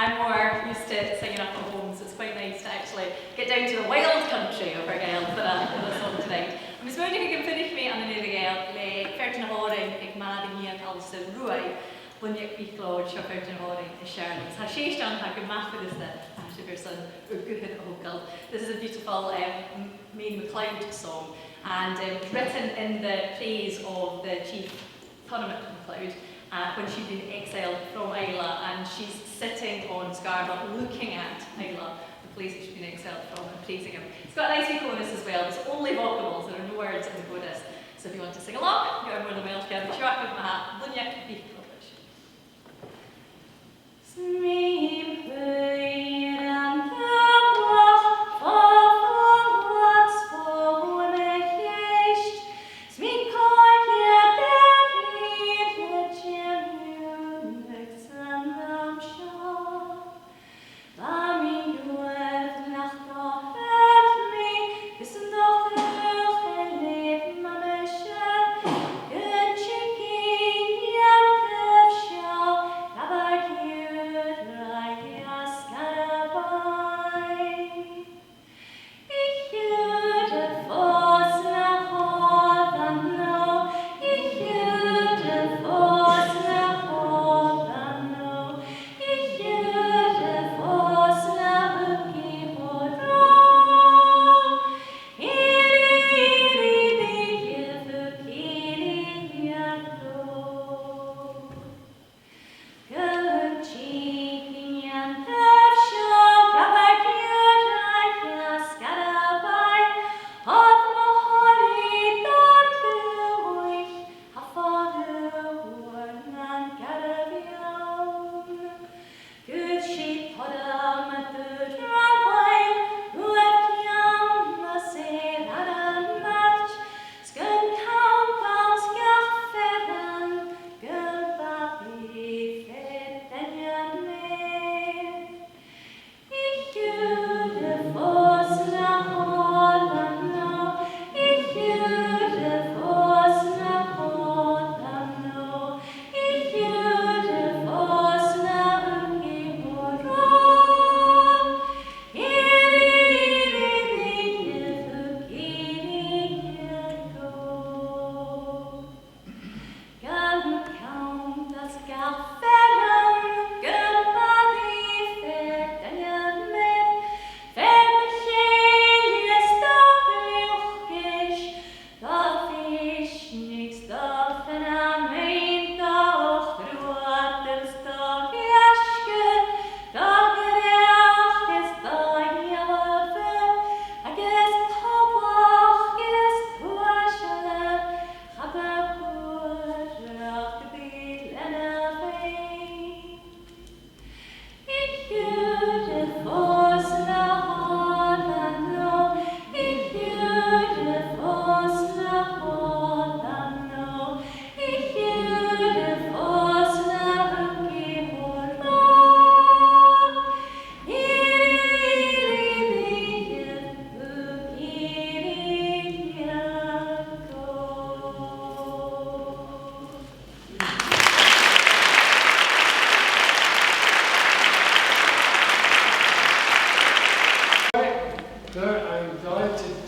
I'm more used to singing up at home, so it's quite nice to actually get down to the wild country of Argyll for a song tonight. Mas mwyn I chi can finish me an y nid Argyll, le Fertin Horing, ag Mad yn Ian Alison Rwy, Blynnig Bichlod, Siofert yn Hori, Sharon. Ha Sheish John ha Gymafid is the Ashifirson Uguhid Hogal. This is a beautiful Main MacLeod song, and written in the praise of the chief Tournament MacLeod when she'd been exiled from Isla, and she's sitting on Scarborough looking at Isla, the place that she's been exiled from, and praising him. It's got a nice wee chorus as well. There's only vocables, there are no words in the chorus. So if you want to sing along, you're more than welcome. Track with my hat, Blynnig Bichlod. Smee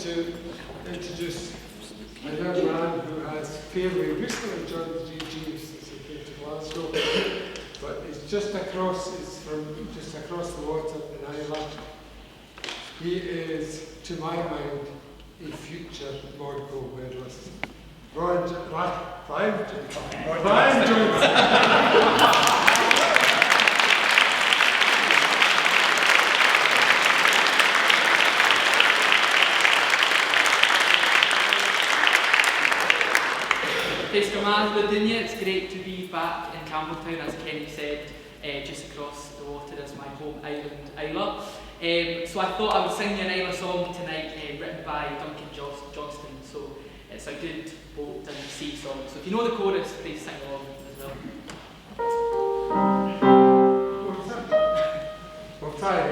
and introduce a young man who has fairly recently joined the Ggc since he came to Glasgow, but he's just across the water in Ireland. He is, to my mind, a future Morco medalist. Brian Johnson. Thanks, Virginia. It's great to be back in Campbelltown, as Kenny said, just across the water is my home island, Isla. So I thought I would sing you an Isla song tonight, written by Duncan Johnston. So it's a good boat and sea song. So if you know the chorus, please sing along as well. We'll try it.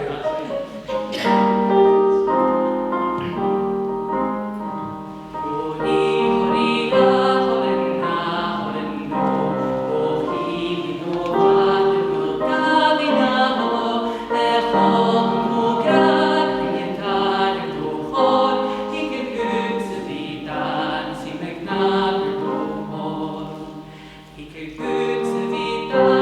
He could good to be done.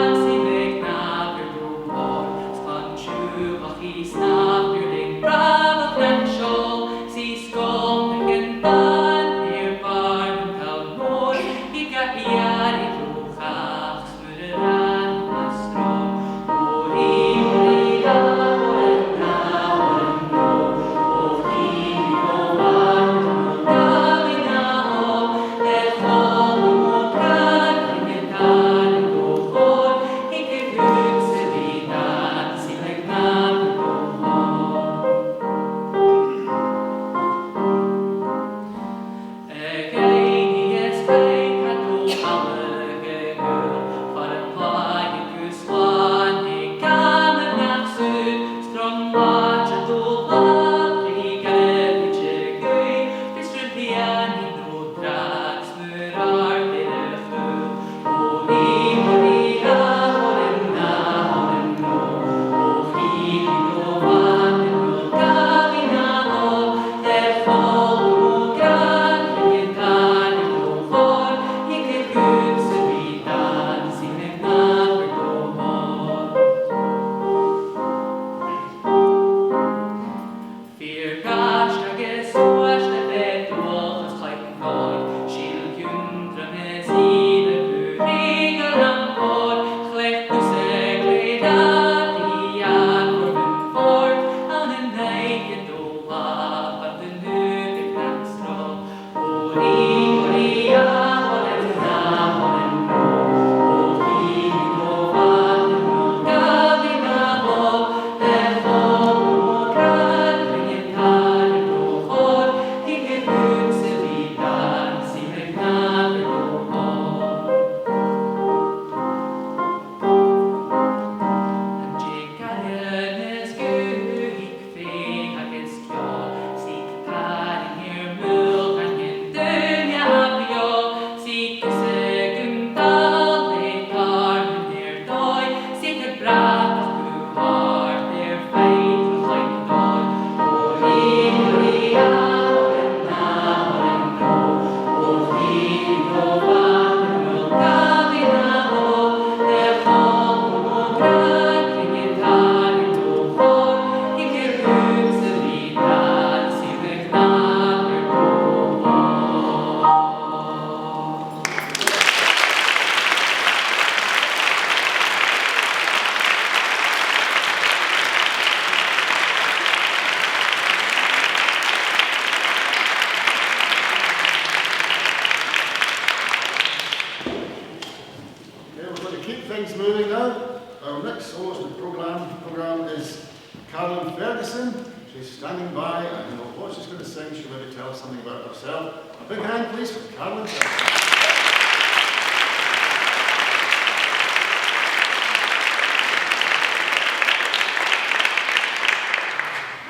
close the programme is Carolyn Ferguson. She's standing by, and you know what she's going to sing. She'll maybe tell us something about herself. A big hand, please, for Carolyn Ferguson.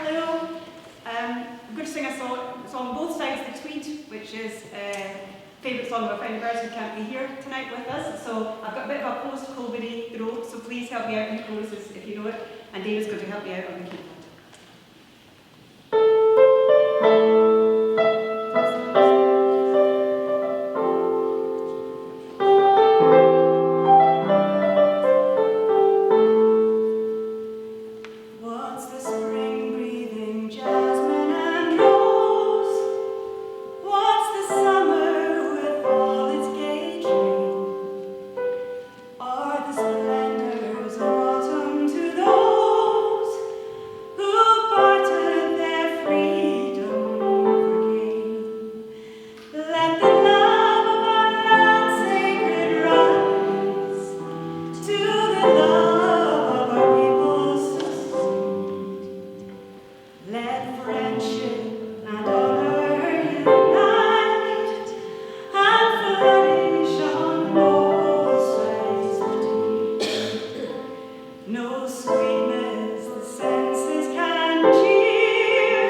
Hello. I'm going to sing a song Both Sides of the Tweed, which is a favourite song of a friend of ours who can't be here tonight with us. So I've got a bit of a post-COVID throat, so please help me out in the choruses if you know it. And David's going to help me out on the keyboard. What's the spring breathing jasmine and rose? What's the summer with all its gay dream? Are the splendors of autumn to those who bartered their freedom for gain? Let the love of our land sacred rise to the love of our people's succeed. Let friendship and honor unite and flourish on both sides of the Tweed. No sweetness the senses can cheer,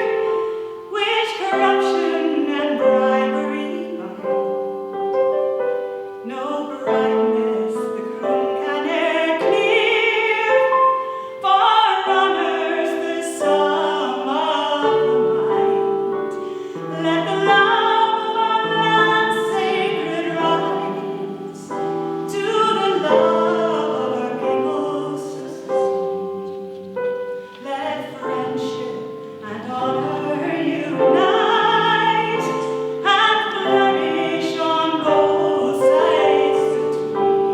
which corruption and bribery bind. No brightness the groom can e'er clear, for honour's the sum of the mind. Let the love of our land sacred rise to the love of our people's succeed. Let friendship and honour unite and flourish on both sides of the Tweed.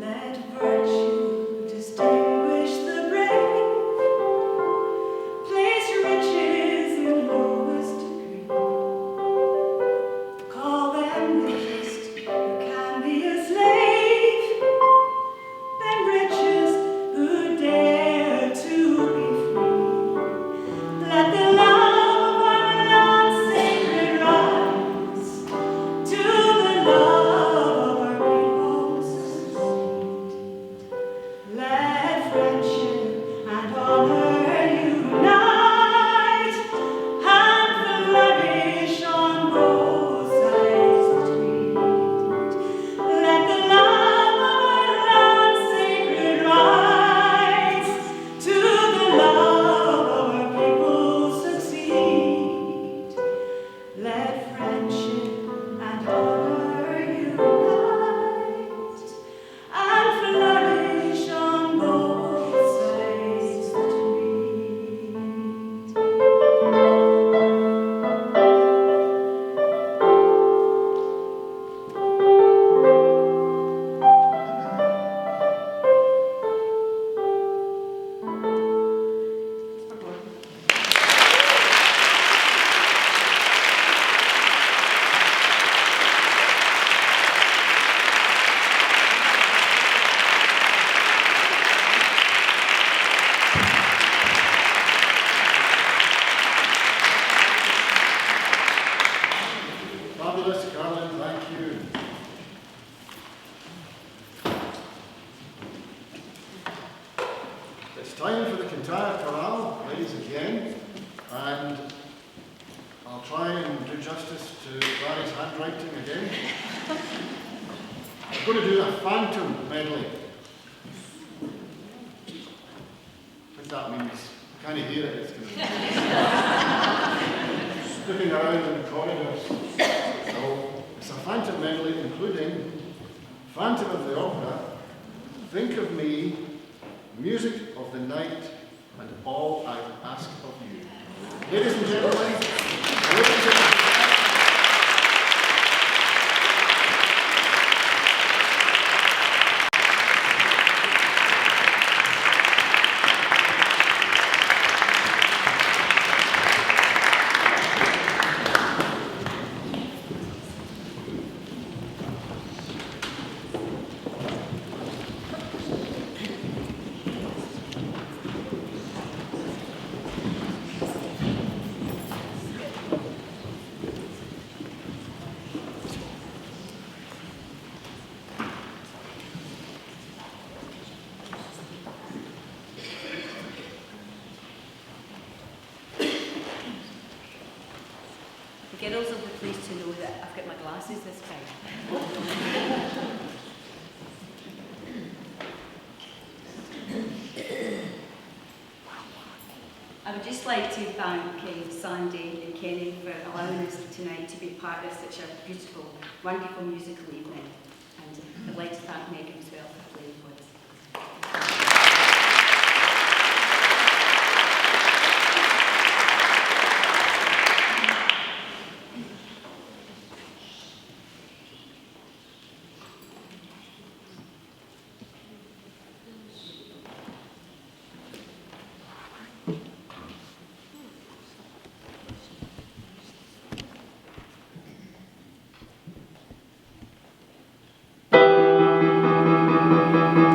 Let virtue distinguish the brave, place riches in lowest degree. Call them richest who can be a slave, then richest who dare to be free. Let the love of our land sacred rise to the love of our people's succeed. Let friendship and honor unite and flourish on both sides of the Tweed. Let the love of our land sacred rise to the love of our people succeed. Let friendship and honor unite and flourish on both sides of the Tweed. Fabulous, Carolyn, thank you. It's time for the Kintyre Chorale, ladies again, and I'll try and do justice to Barry's handwriting again. I'm going to do a phantom medley. What that means, I can't hear it. It's kind of snooping around in the corridors. So it's a phantom medley including Phantom of the Opera, Think of Me, Music of the Night, and All I Ask of You. Ladies and gentlemen, ladies and gentlemen, The girls will be pleased to know that I've got my glasses this time. I would just like to thank Sandy and Kenny for allowing us tonight to be part of such a beautiful, wonderful musical evening. And I'd like to thank Megan as well for playing for us. Thank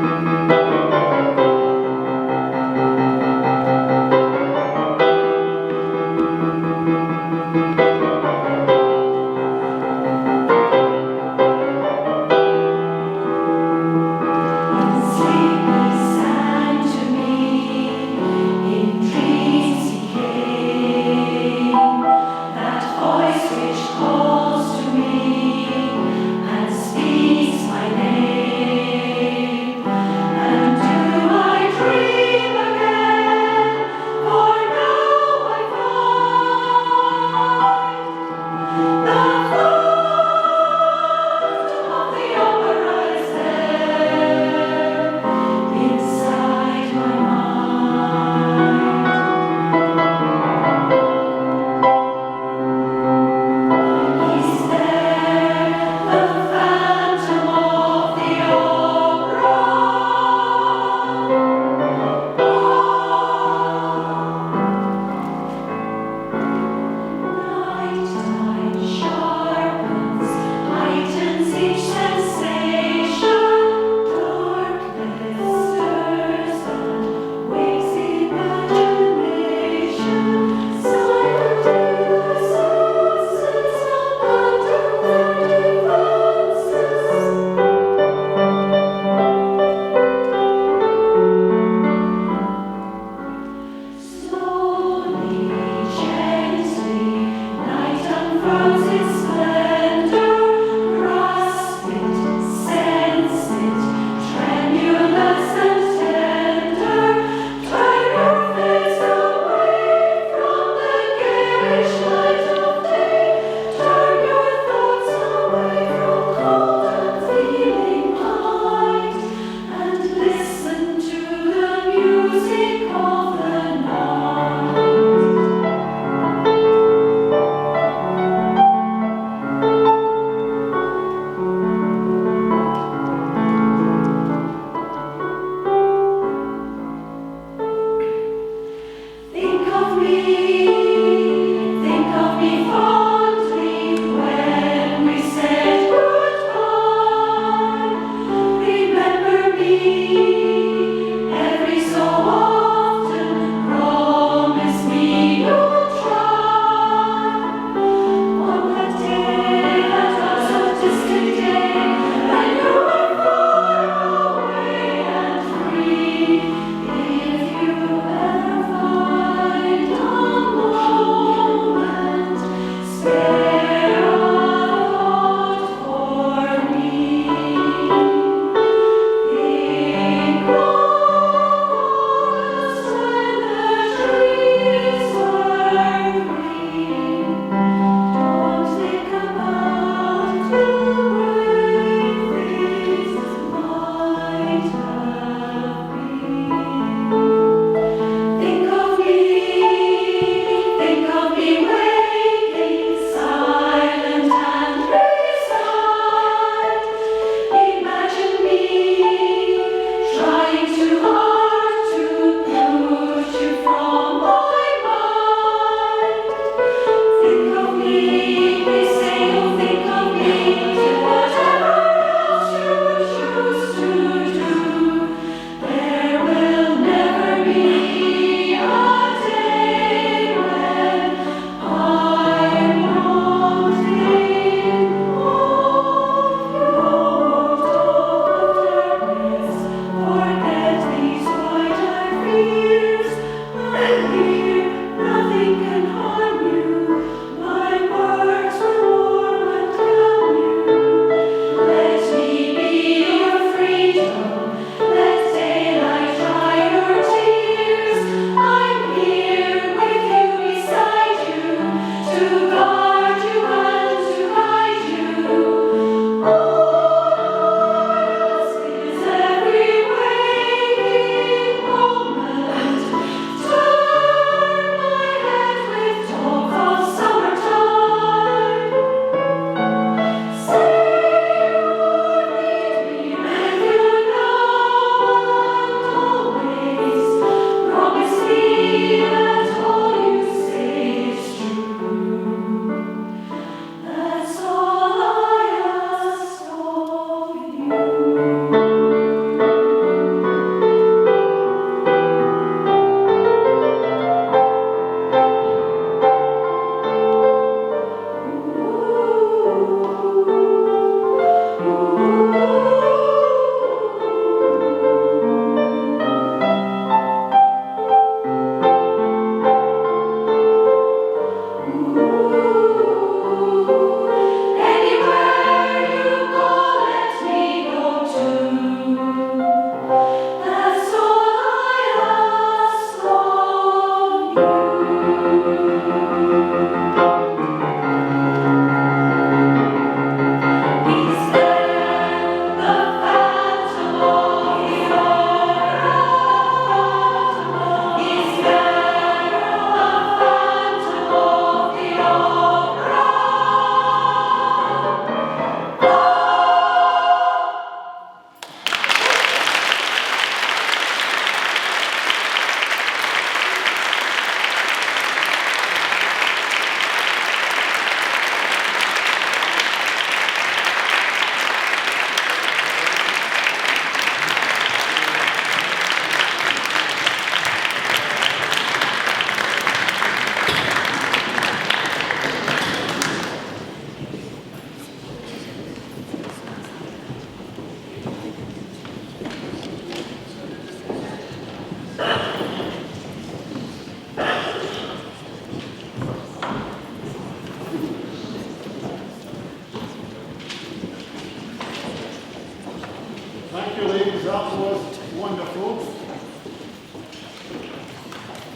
you, ladies. That was wonderful.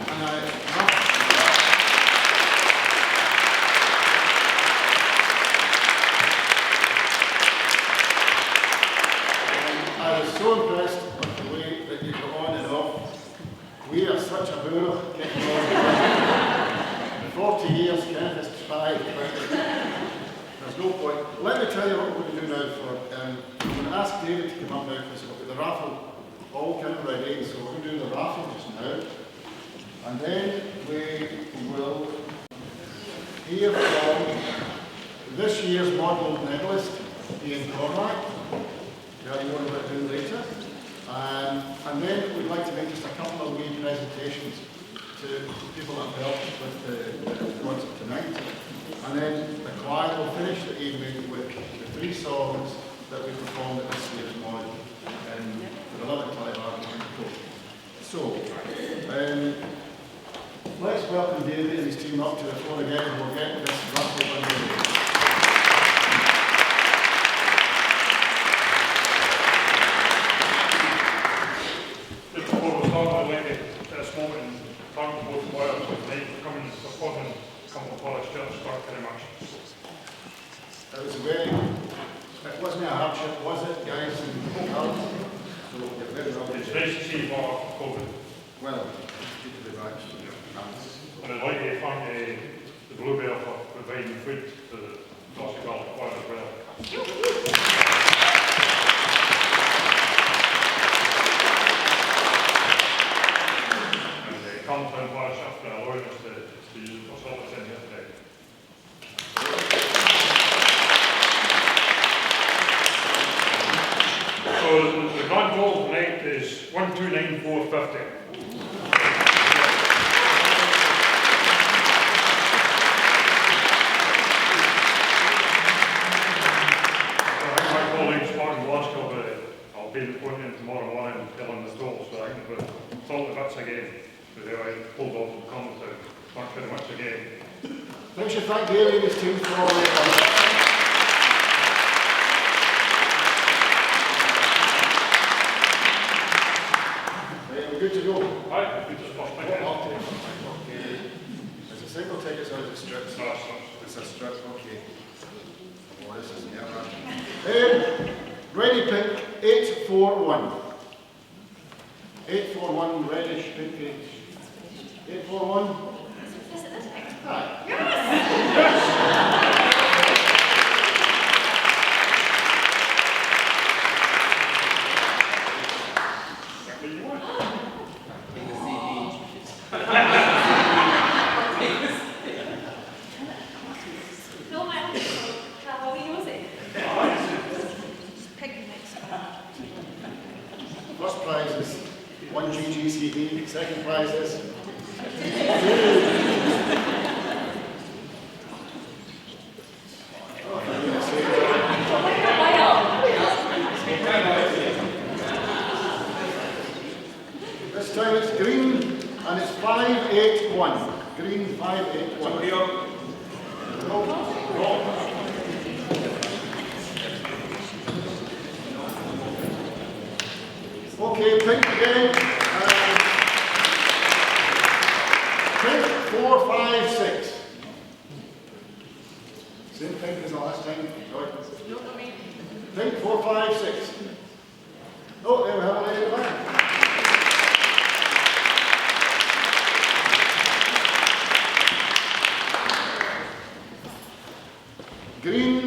And I was so impressed with the way that you got on and off. We are such a boomer getting on. 40 years, Kenneth has tried, but there's no point. Let me tell you what we're going to do now. I'm going to ask David to come up now because we've got the raffle all kind of ready. So we're going to do the raffle just now. And then we will hear from this year's model medalist, Ian Cormack. Tell you more about him later. And then we'd like to make just a couple of wee presentations to people that have helped with the concert tonight. And then the choir will finish the evening with the 3 songs that we performed at this year's mod for the 11th time art. So, let's welcome David and his team up to the floor again and we'll get this raffle underway. It wasn't a hardship, was it, guys? So you're very welcome. It's nice to see you all after COVID. Well, good to be back. And I'd like to thank the Bluebell for providing food to the Gospel Choir as well. And the Content Choir staff for allowing us to use the facilities in here today. So the grand total tonight is 129,450. My colleagues, Mark and Glasgow, I'll be appointing tomorrow morning and telling the total, so I think we'll sort the bits again. So there I pulled off from Content. Thanks very much again. Thanks to thank David and his team for all their work. Good to go. Right, we just lost my head. Okay. Is it single tickets or is it strips? No, it's not. It's a strip, okay. Well, this isn't yet, ready, pink, 841. 841, reddish, pink page. 841. Is it this picture? Hi. Yes! No, my uncle, how he knows it. Pick the next one. First prize is 1 Ggc, second prize is this time it's green and it's 581. Green 581. Okay, pink again. Pink 456. Same pink as the last time. Pink 456. Oh, there we have a lady at the back. Green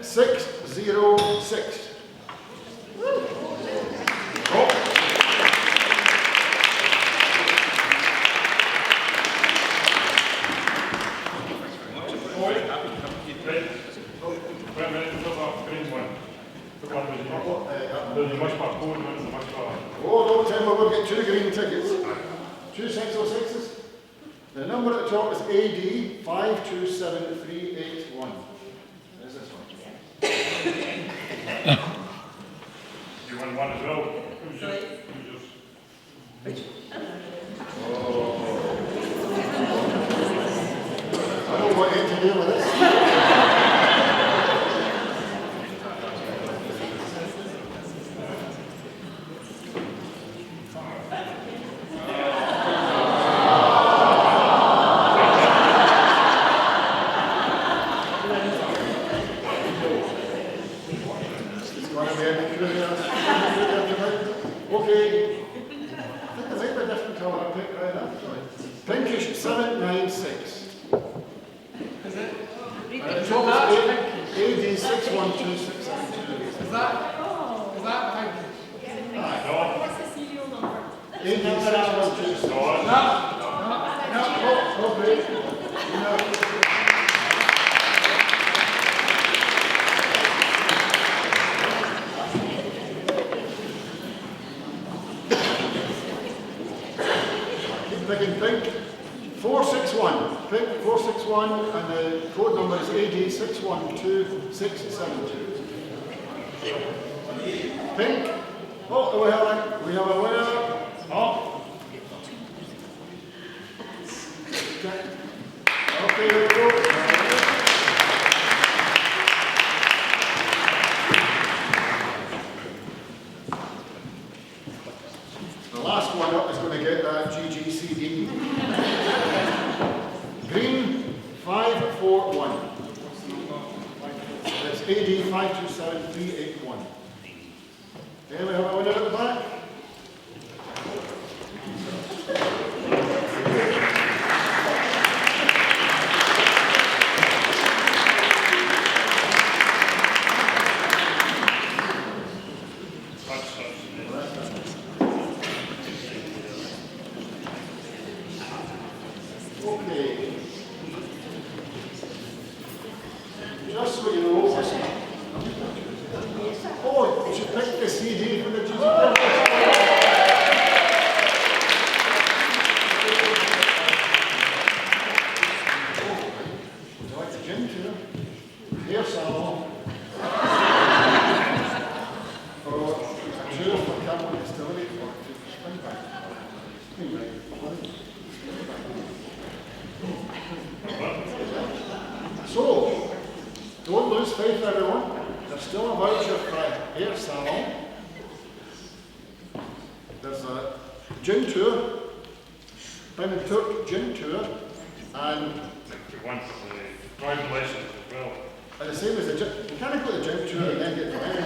606. Oh, don't tell me we'll get 2 green tickets. 2 606s. The number at the top is AD 527381. There's this one. You want one as well? Who's just? I don't know what you to do with this. 6796. Is it? And it's almost AD 612672. Is that Pinkish? What's the serial number? AD 6126. No, wait. No. Keep picking Pink. 461. Pink 461, and the code number is AD 612672. Pink. Oh, we have a winner. Oh. Okay, there we go. The last one up is going to get that GGCD. Green 541. That's AD 527381. Okay, we have a winner at the back. Okay. Just so you know, oh, you should pick the CD for the Ggc Concert. Would you like the gym too? Hair salon. Or two for Campbell Distillery or two for Springbank. So, don't lose faith, everyone. There's still a voucher for a hair salon. There's a gym tour, Ben and Turk gym tour, and One for the driving lessons as well. the same as the gym. You can't go to the gym tour and then get driving.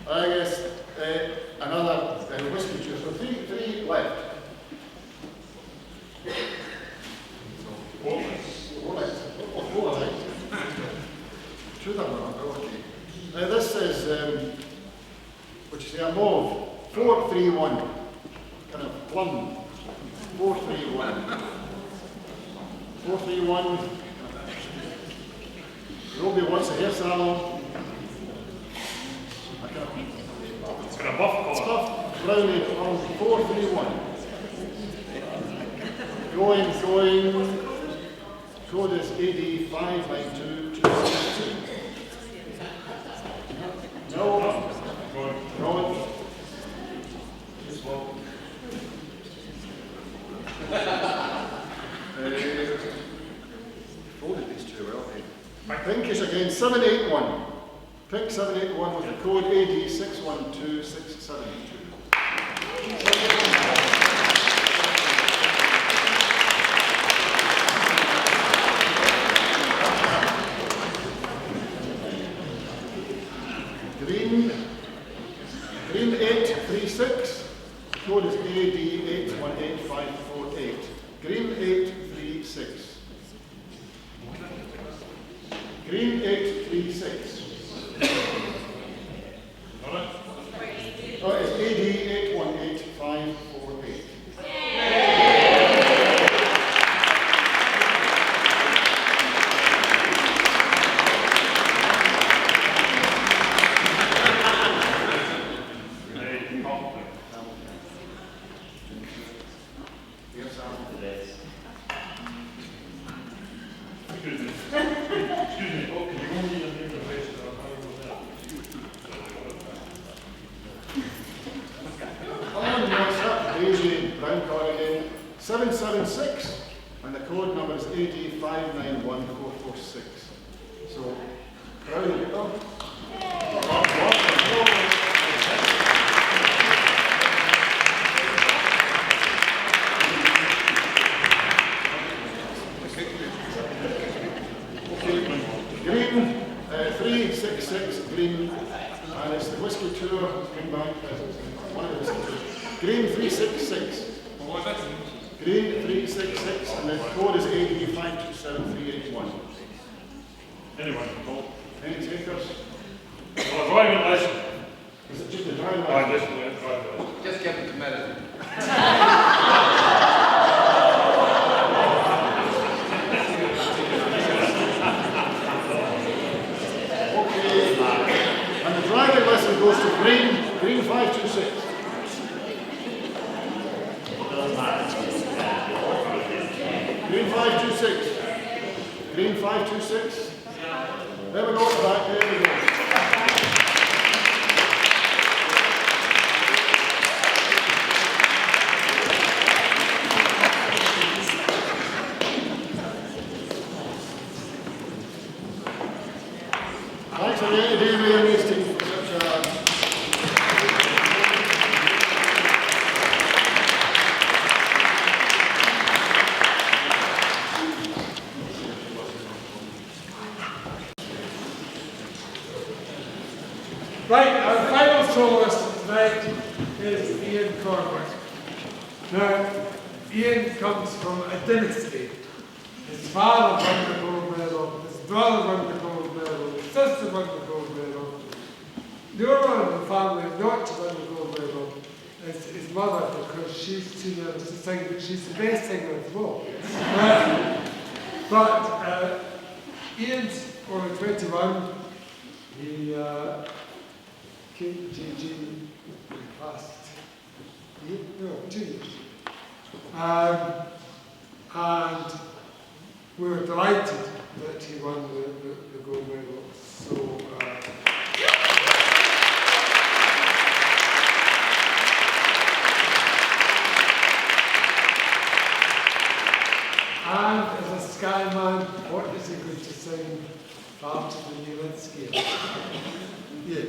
I guess another whiskey tour. So three left. Four left. Two of them are okay. Now this is, what you say, a mauve. 431. Kind of plum. 431. 431. Nobody wants a hair salon. It's got a buff colour. Stuff, brownie, 431. Going. Code is AD 592262. No. Going. This one. Folded these two well. Pinkish again, 781. Pink 781 with the code AD 612672. Green 836, code is AD 818548. Green 836. Green 836. Oh, it's AD 818548. Excuse me, oh, can you go need a name and place it on how you want that? Daisy Brown card again. 776, and the code number is AD 591446. So, proud of you. Green 366 green, and it's the whiskey tour. One of the whiskey tours. Green 3 366. Green 366, and the code is AD 527381. Anyone? Any takers? Well, a driving license. Is it just a driving I license? just learned driving license. Just give it to medicine. Okay. And the driving lesson goes to green 526. Green 526. Green 526. There we go, back there we go. Thanks again to David and his team for such a Right, our final soloist tonight is Ian Corbett. Now, Ian comes from a dynasty. His father won the gold medal, his brother won the gold medal, his sister won the gold medal. The only one in the family not to win the gold medal is his mother, because she's too nervous to sing, but she's the best singer as well. But Ian's only 21. He came to Ggc in the past 2 years. And we were delighted that he won the gold medal. So, and as a sky man, what is he going to sing after the Newlandsky? Yeah.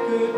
Good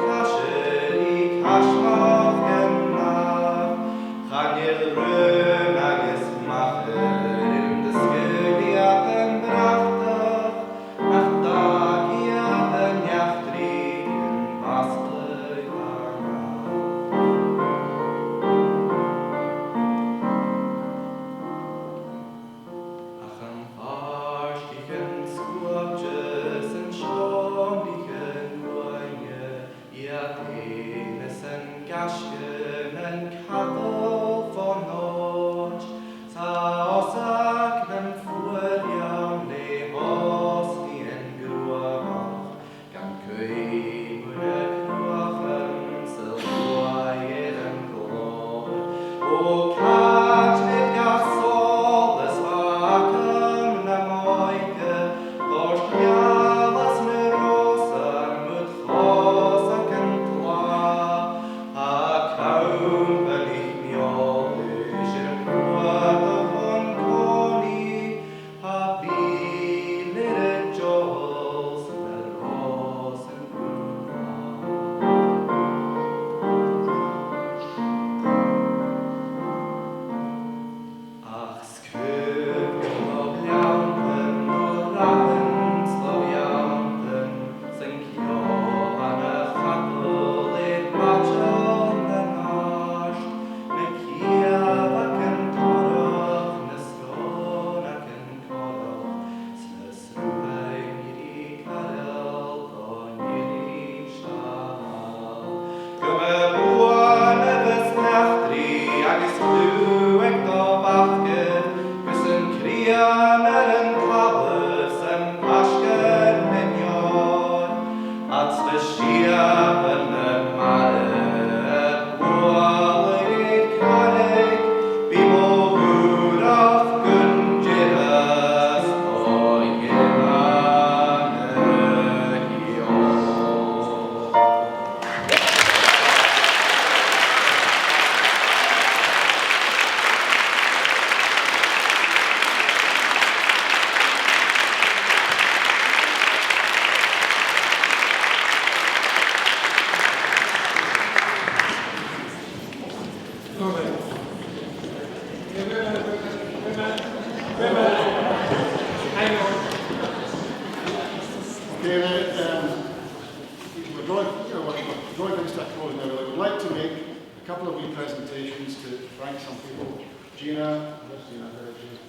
couple of wee presentations to thank some people. Gina, where's Gina? There she is.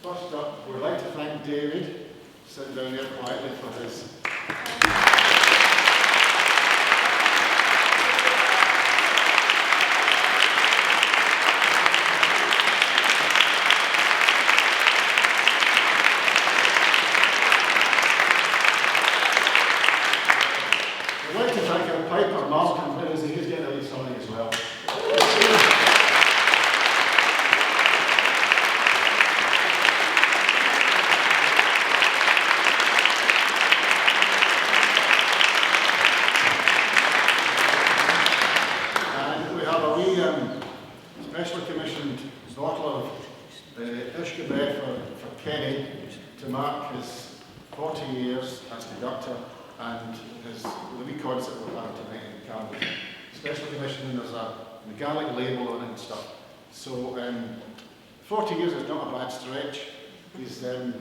First up, we'd like to thank David, sitting down there quietly, for his I'd like to thank our piper, Malcolm, where is he? He's getting a wee song as well. And we have a wee specially commissioned bottle of Ishkabeh for Kenny to mark his 40 years as conductor and the wee concert we're having tonight in Campbell. Special commission, and there's a Gaelic label on it and stuff. So 40 years is not a bad stretch. He's, you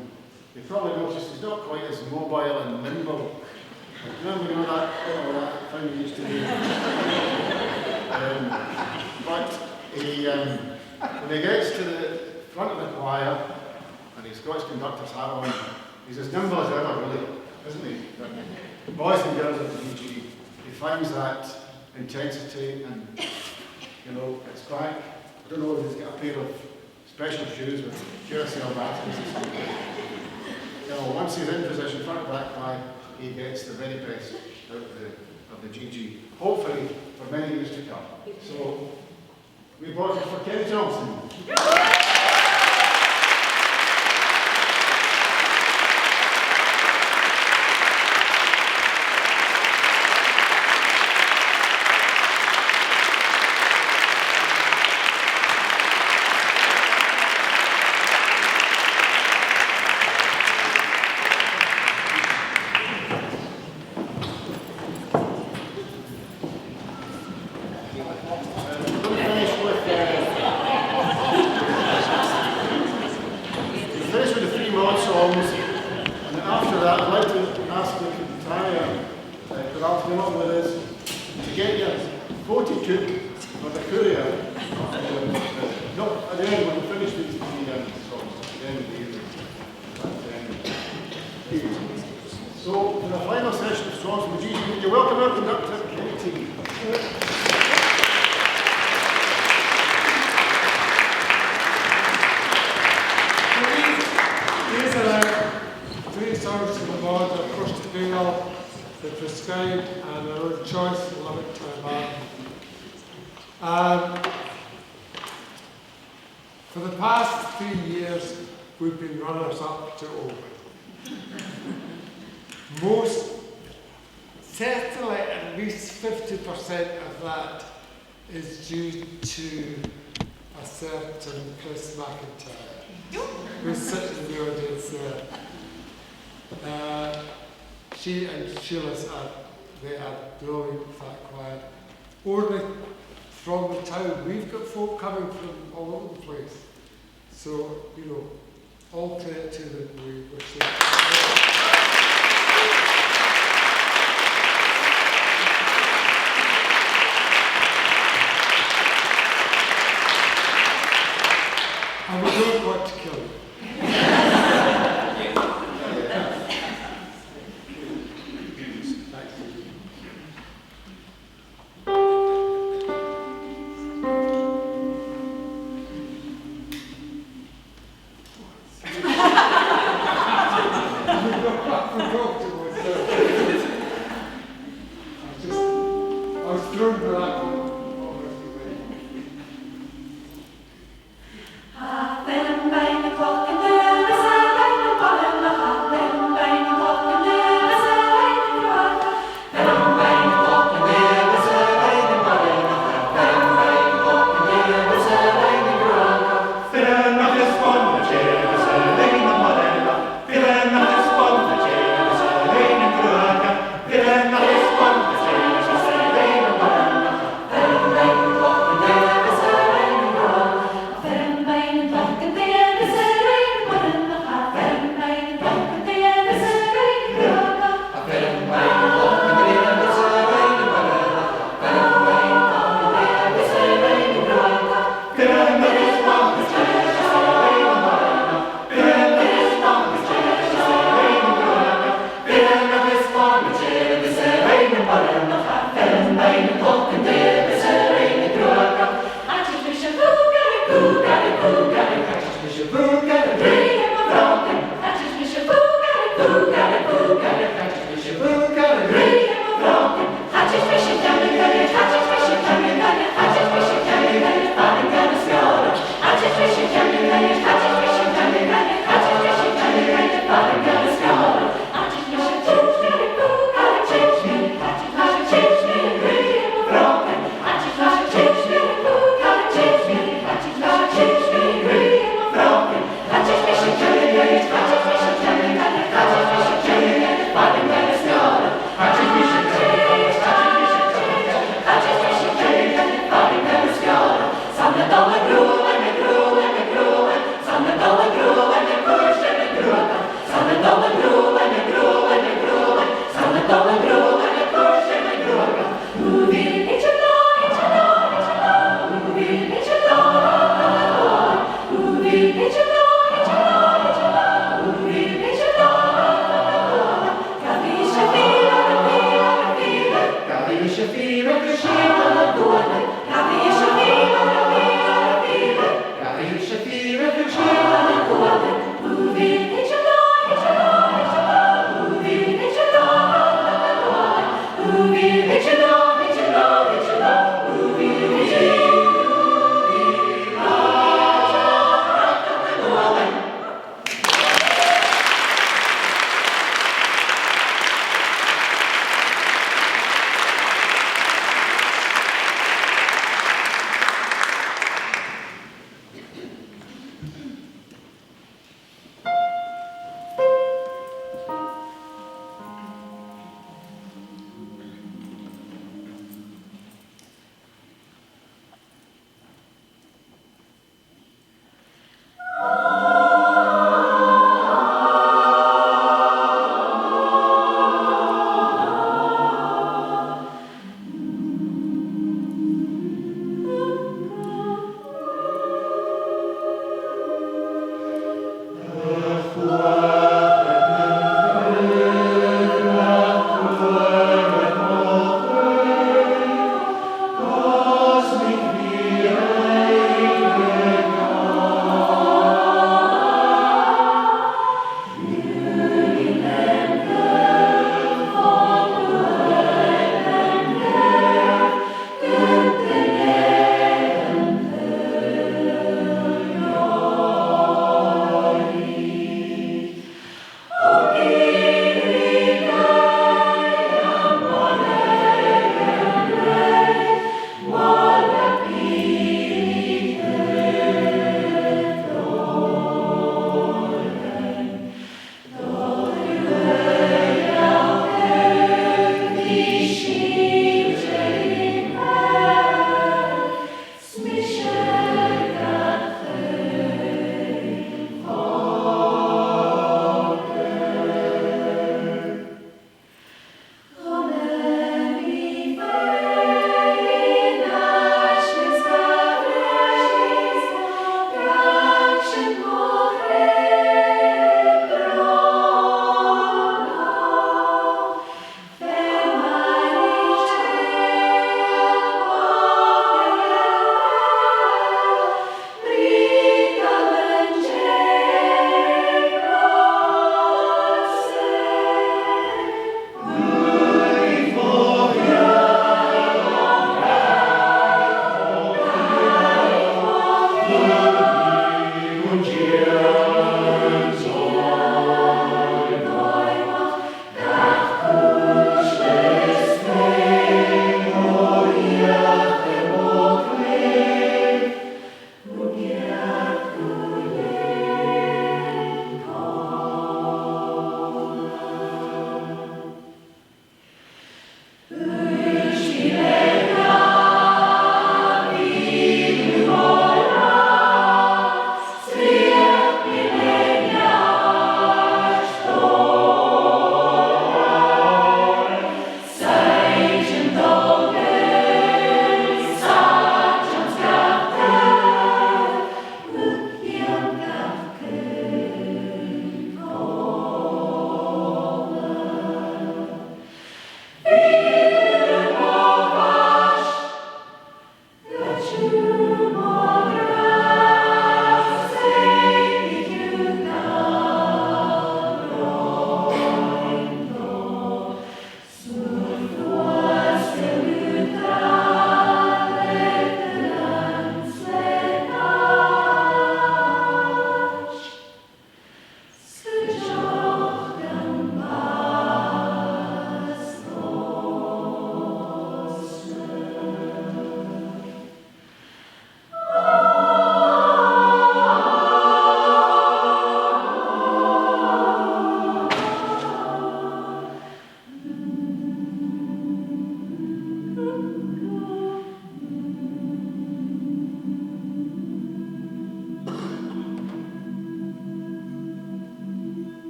probably noticed he's not quite as mobile and nimble. Remember that thing he used to do? But when he gets to the front of the choir and he's got his conductor's hat on, he's as nimble as ever, really, isn't he? Boys and girls of the Ggc, he finds that intensity and, you know, it's back. I don't know if he's got a pair of special shoes with Duracell batteries or something. You know, once he's in position, front back by, he gets the very best out of the Ggc, hopefully for many years to come. So, we brought it for Kenny Johnson. So, for the final session of songs from Ggc, you welcome our conductor, Kenny T. These are 3 songs from the Lord of Course to Fail, the Prescribed, and our own choice, Love It to Man. For the past 3 years, we've been runners-up to Open. Most, certainly at least 50% of that is due to a certain Chris McIntyre, who's sitting in the audience there. She and Sheila's they are brilliant, that choir. Only from the town, we've got folk coming from all over the place. So, you know, all credit to them. We wish them. And we don't want to kill you. I was thrown for that one.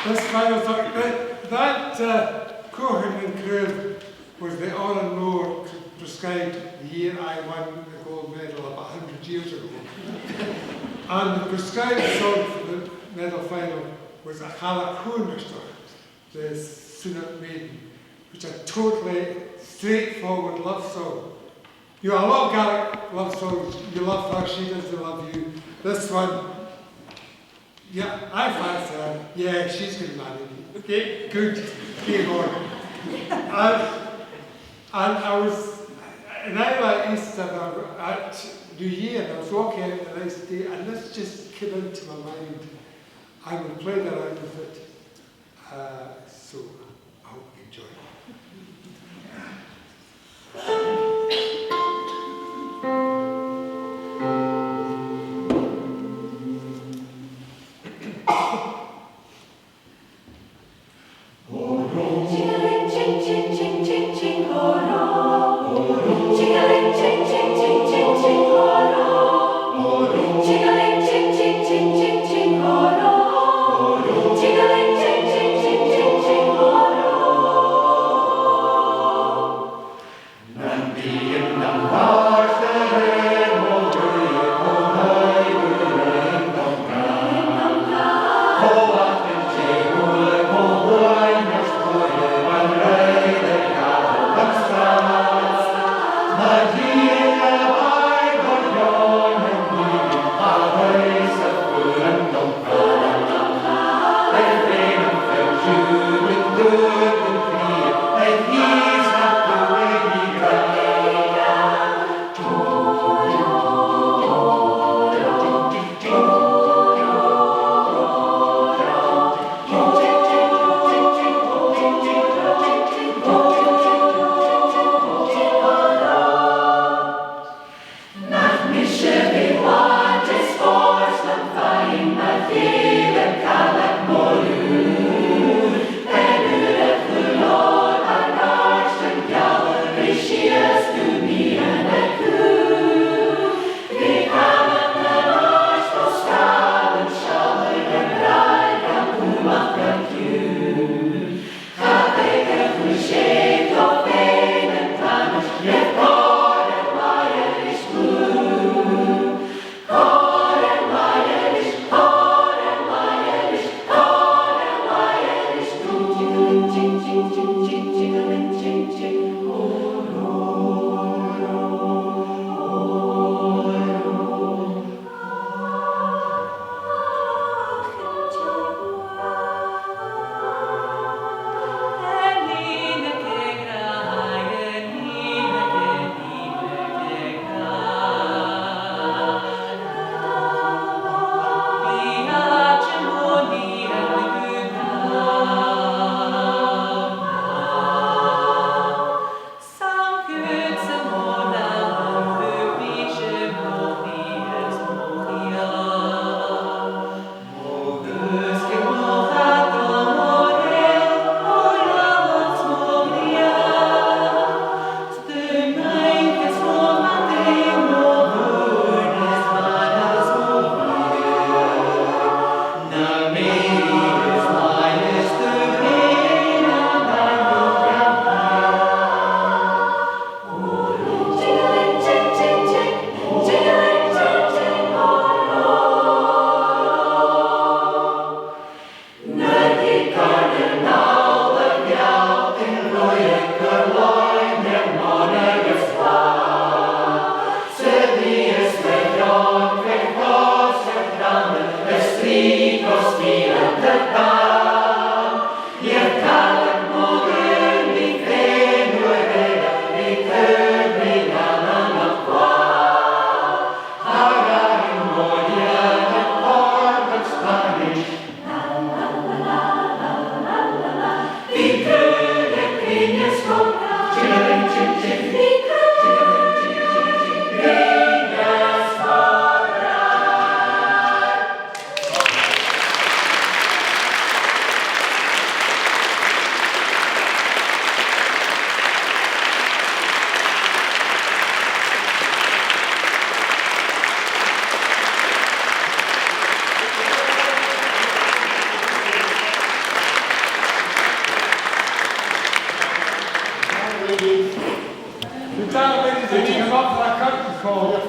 This final thought, that Cohen and Crew was the on and more prescribed the year I won the gold medal about 100 years ago. And the prescribed song for the medal final was a Halakunistor, the Sunat Maiden, which is a totally straightforward love song. You know, a lot of Gaelic love songs, you love her, she doesn't love you. This one, yeah, I fancy her, yeah, she's going to marry me. Okay, good, game on. And I was in Isla Easter at New Year, and I was walking out the nice day, and this just came into my mind. I will play around with it, so I hope you enjoy Can you come up for a curtain call?